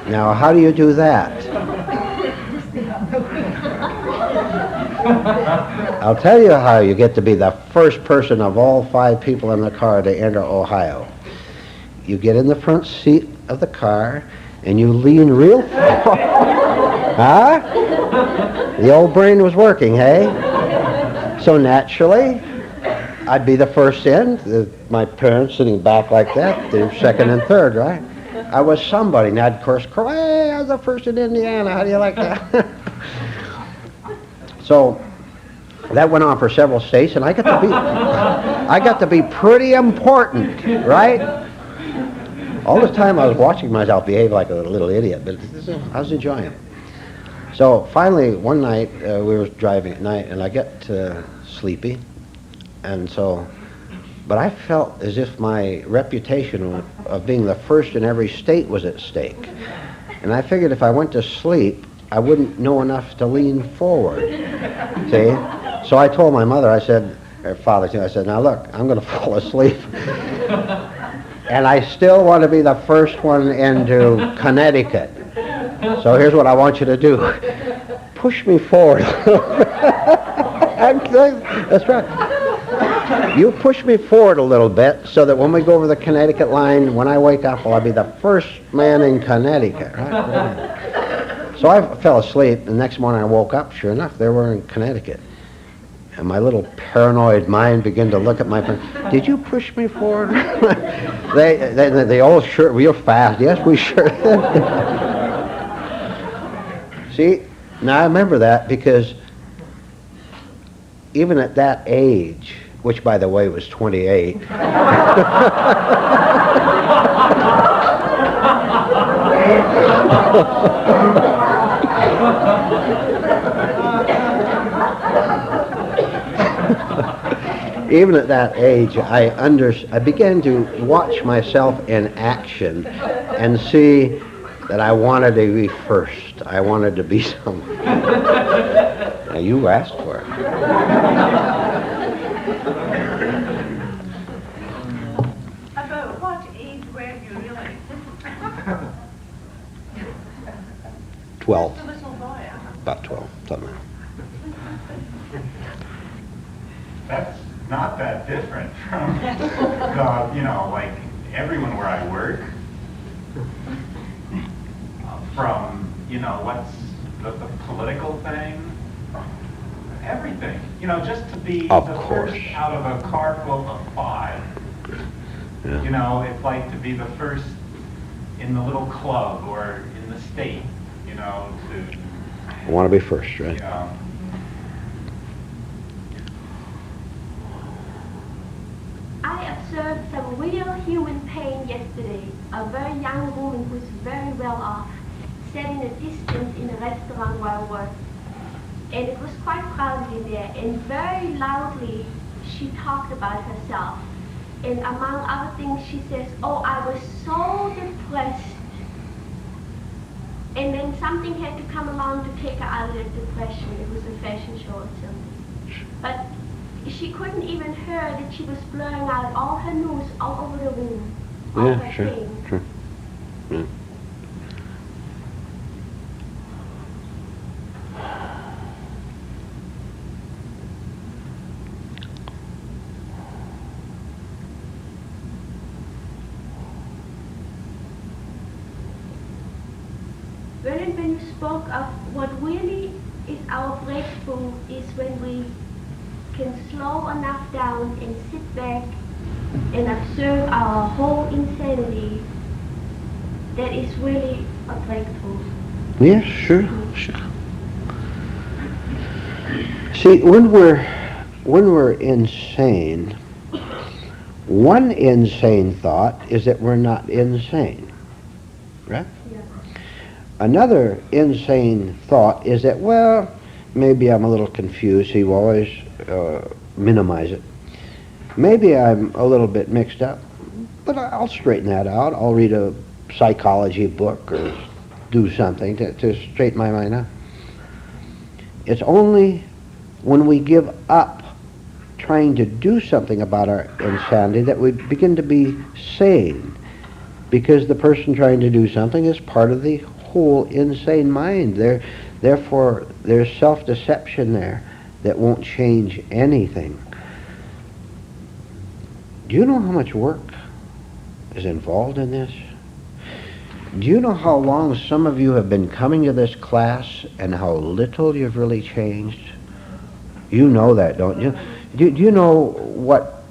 Now, how do you do that? I'll tell you how you get to be the first person of all 5 people in the car to enter Ohio. You get in the front seat of the car and you lean real far. Huh? The old brain was working, hey? So naturally, I'd be the first in. My parents sitting back like that, they're second and third, right? I was somebody. Now, of course, hey, I was the first in Indiana. How do you like that? So that went on for several states, and I got to be pretty important, right? All the time I was watching myself behave like a little idiot, but I was enjoying it. So finally, one night, we were driving at night, and I got sleepy, and so, but I felt as if my reputation of being the first in every state was at stake. And I figured if I went to sleep, I wouldn't know enough to lean forward, see? So I told my mother, I said, or father too, I said, now look, I'm going to fall asleep. And I still want to be the first one into Connecticut. So here's what I want you to do. Push me forward. That's right. You push me forward a little bit so that when we go over the Connecticut line, when I wake up, I'll be the first man in Connecticut. Right? So I fell asleep. The next morning I woke up. Sure enough, they were in Connecticut. And my little paranoid mind began to look at my friend. Did you push me forward? they all sure, real fast. Yes, we sure did. See, now I remember that because even at that age, which by the way was 28, even at that age, I began to watch myself in action and see that I wanted to be first. I wanted to be someone. Now, you asked for it. About what age were you really? 12. Just a little boy. About 12, something like That's not that different from, like everyone where I work. From, what's the political thing, everything. Just to be Of the course. first out of a car full of 5. Yeah. It's like to be the first in the little club or in the state, to, I want to be first, right? I observed some real human pain yesterday. A very young woman who's very well off sat in a distance in a restaurant where I worked. And it was quite crowded in there, and very loudly she talked about herself. And among other things she says, oh, I was so depressed. And then something had to come along to take her out of that depression. It was a fashion show or something. But she couldn't even hear that she was blurring out all her news all over the room. All Yeah, her sure, pain. sure. Yeah. Vernon, when you spoke of what really is our breakthrough is when we can slow enough down and sit back and observe our whole insanity, that is really a breakthrough. Yeah, sure, sure. See, when we're insane, one insane thought is that we're not insane, right? Yeah. Another insane thought is that, well, maybe I'm a little confused. He will always minimize it. Maybe I'm a little bit mixed up, but I'll straighten that out. I'll read a psychology book or do something to straighten my mind out. It's only when we give up trying to do something about our insanity that we begin to be sane, because the person trying to do something is part of the whole insane mind. Therefore, there's self-deception there that won't change anything. Do you know how much work is involved in this? Do you know how long some of you have been coming to this class and how little you've really changed? You know that, don't you? Do you know what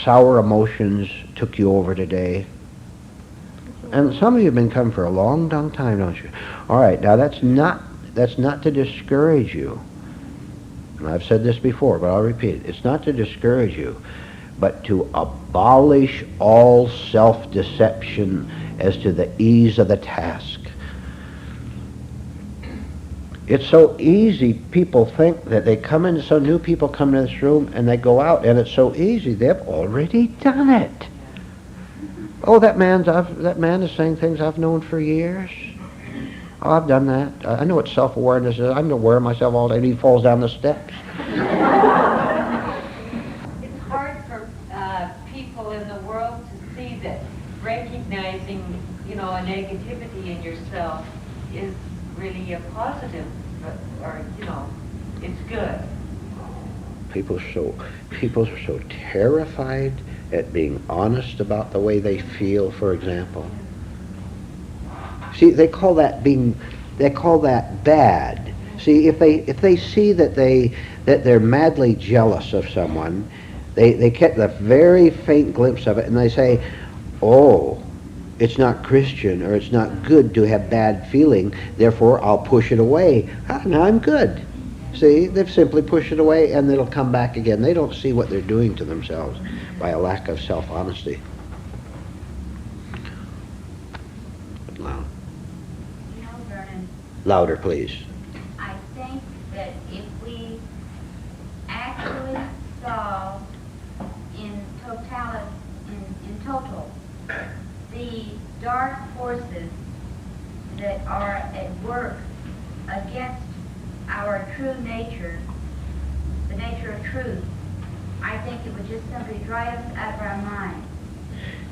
sour emotions took you over today? And some of you have been coming for a long, long time, don't you? All right, now that's not to discourage you. And I've said this before, but I'll repeat it. It's not to discourage you, but to abolish all self-deception as to the ease of the task. It's so easy. People think that they come in, so new people come into this room and they go out, and it's so easy. They've already done it. Oh, that man is saying things I've known for years. Oh, I've done that. I know what self-awareness is. I'm aware of myself all day. And he falls down the steps. It's hard for people in the world to see that recognizing, a negativity in yourself is really a positive, or it's good. People are so terrified at being honest about the way they feel, for example. See, they call that being They call that bad. See, if they see that they're madly jealous of someone, they get the very faint glimpse of it, and they say, "Oh, it's not Christian, or it's not good to have bad feeling. Therefore, I'll push it away. Ah, now I'm good." See, they've simply pushed it away, and it'll come back again. They don't see what they're doing to themselves by a lack of self-honesty. Loud. You know, Vernon, Louder, please. I think that if we actually saw in total, the dark forces that are at work against our true nature, the nature of truth, I think it would just simply drive us out of our minds.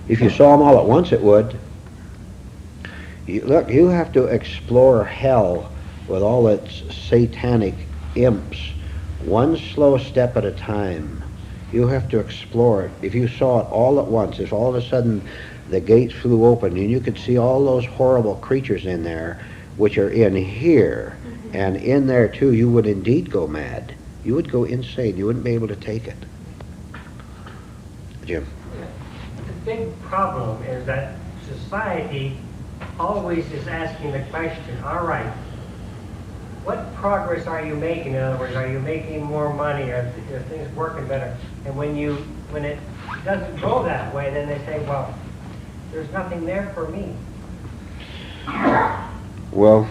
If you saw them all at once, it would. Look, you have to explore hell with all its satanic imps, one slow step at a time. You have to explore it. If you saw it all at once, if all of a sudden the gates flew open and you could see all those horrible creatures in there, which are in here, and in there too, you would indeed go mad. You would go insane. You wouldn't be able to take it. Jim? The big problem is that society always is asking the question, all right, what progress are you making? In other words, are you making more money? Are things working better? And when it doesn't go that way, then they say, well, there's nothing there for me. Well,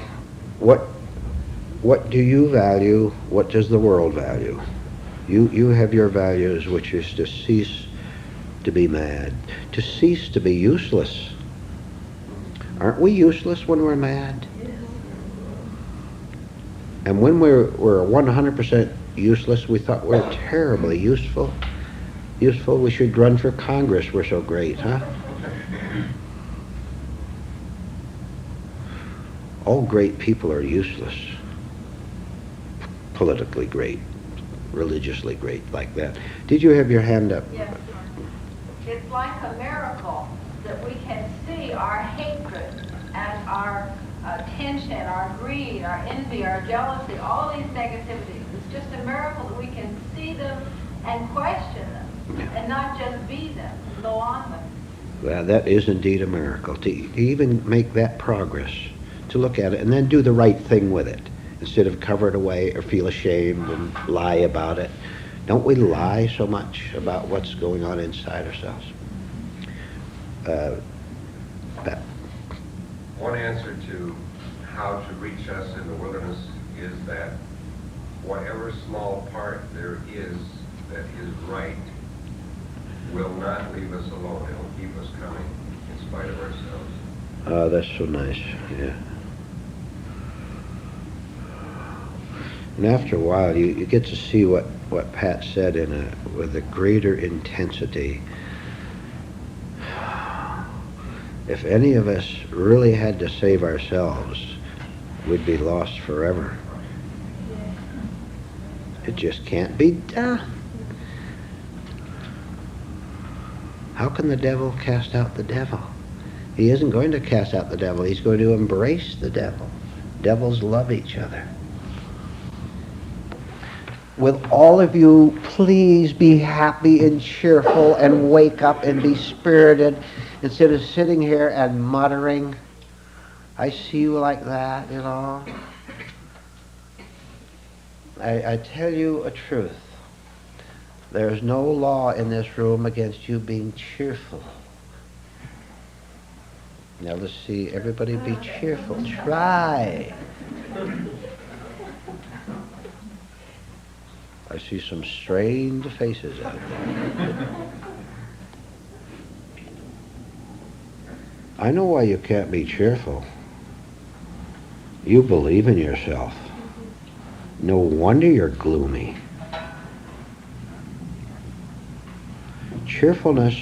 what do you value? What does the world value? You have your values, which is to cease to be mad, to cease to be useless. Aren't we useless when we're mad? And when we're 100% useless, we thought we're terribly useful. We should run for Congress. We're so great, huh? All great people are useless. Politically great, religiously great, like that. Did you have your hand up? Yes, sir. It's like a miracle that we can see our hatred and our tension, our greed, our envy, our jealousy, all these negativities. It's just a miracle that we can see them and question them, and not just be them, and go on with them. Well, that is indeed a miracle, to even make that progress, to look at it and then do the right thing with it, instead of cover it away or feel ashamed and lie about it. Don't we lie so much about what's going on inside ourselves? Pat. One answer to how to reach us in the wilderness is that whatever small part there is that is right will not leave us alone. It'll keep us coming in spite of ourselves. Oh, that's so nice, yeah. And after a while, you get to see what Pat said with a greater intensity. If any of us really had to save ourselves, we'd be lost forever. It just can't be done. How can the devil cast out the devil? He isn't going to cast out the devil. He's going to embrace the devil. Devils love each other. Will all of you please be happy and cheerful and wake up and be spirited instead of sitting here and muttering? I see you like that, you know. I tell you a truth. There's no law in this room against you being cheerful. Now let's see everybody be cheerful. Try. I see some strained faces out there. I know why you can't be cheerful. You believe in yourself. No wonder you're gloomy. Cheerfulness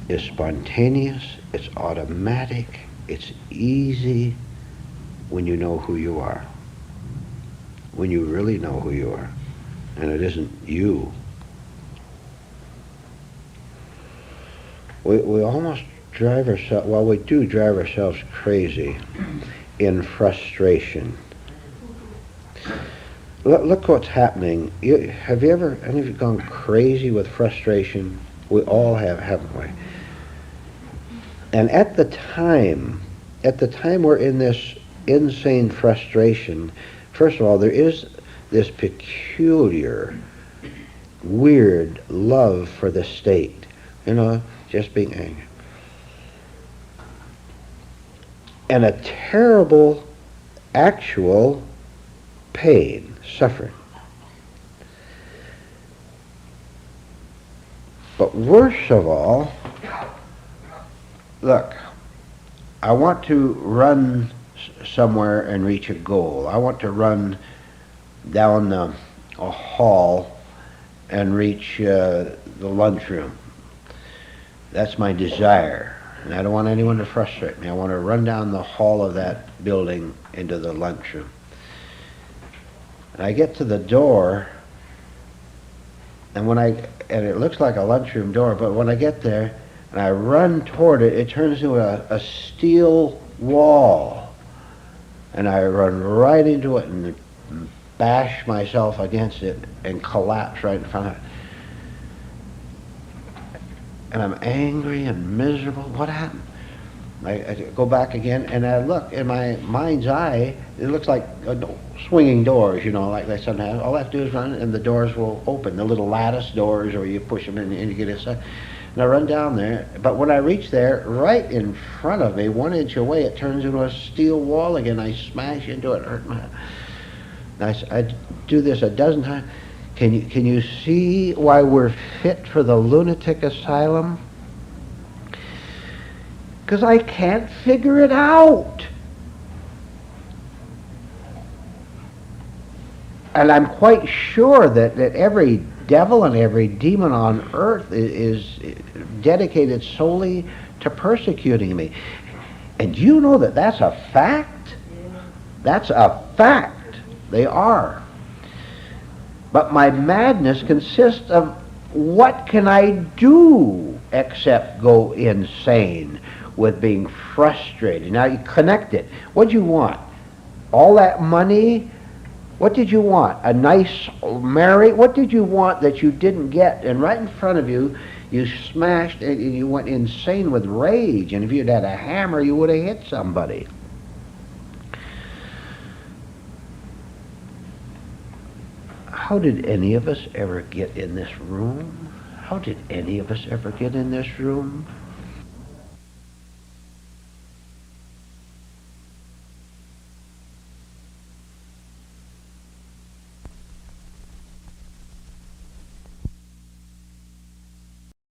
is spontaneous, it's automatic, it's easy when you know who you are. When you really know who you are, and it isn't you. We almost drive ourselves, well, we do drive ourselves crazy in frustration. Look what's happening. Have you ever, any of you gone crazy with frustration? We all have, haven't we? And at the time we're in this insane frustration, first of all, there is this peculiar, weird love for the state. You know, just being angry. And a terrible, actual pain, suffering. But worst of all, look, I want to run somewhere and reach a goal. I want to run down a hall and reach the lunchroom. That's my desire. And I don't want anyone to frustrate me. I want to run down the hall of that building into the lunchroom. And I get to the door, and it looks like a lunchroom door, but when I get there and I run toward it, it turns into a steel wall. And I run right into it and bash myself against it and collapse right in front of it. And I'm angry and miserable. What happened? I go back again, and I look in my mind's eye. It looks like swinging doors, you know, like they sometimes. All I have to do is run, and the doors will open. The little lattice doors, or you push them in, and you get inside. And I run down there, but when I reach there, right in front of me, 1 inch away, it turns into a steel wall again. I smash into it, hurt my. I do this a dozen times. Can you see why we're fit for the lunatic asylum? Because I can't figure it out. And I'm quite sure that every devil and every demon on earth is dedicated solely to persecuting me. And you know that that's a fact? That's a fact. They are. But my madness consists of what can I do except go insane with being frustrated. Now you connect it. What do you want? All that money? What did you want? A nice marriage? What did you want that you didn't get? And right in front of you, you smashed it and you went insane with rage. And if you'd had a hammer, you would have hit somebody. How did any of us ever get in this room? How did any of us ever get in this room?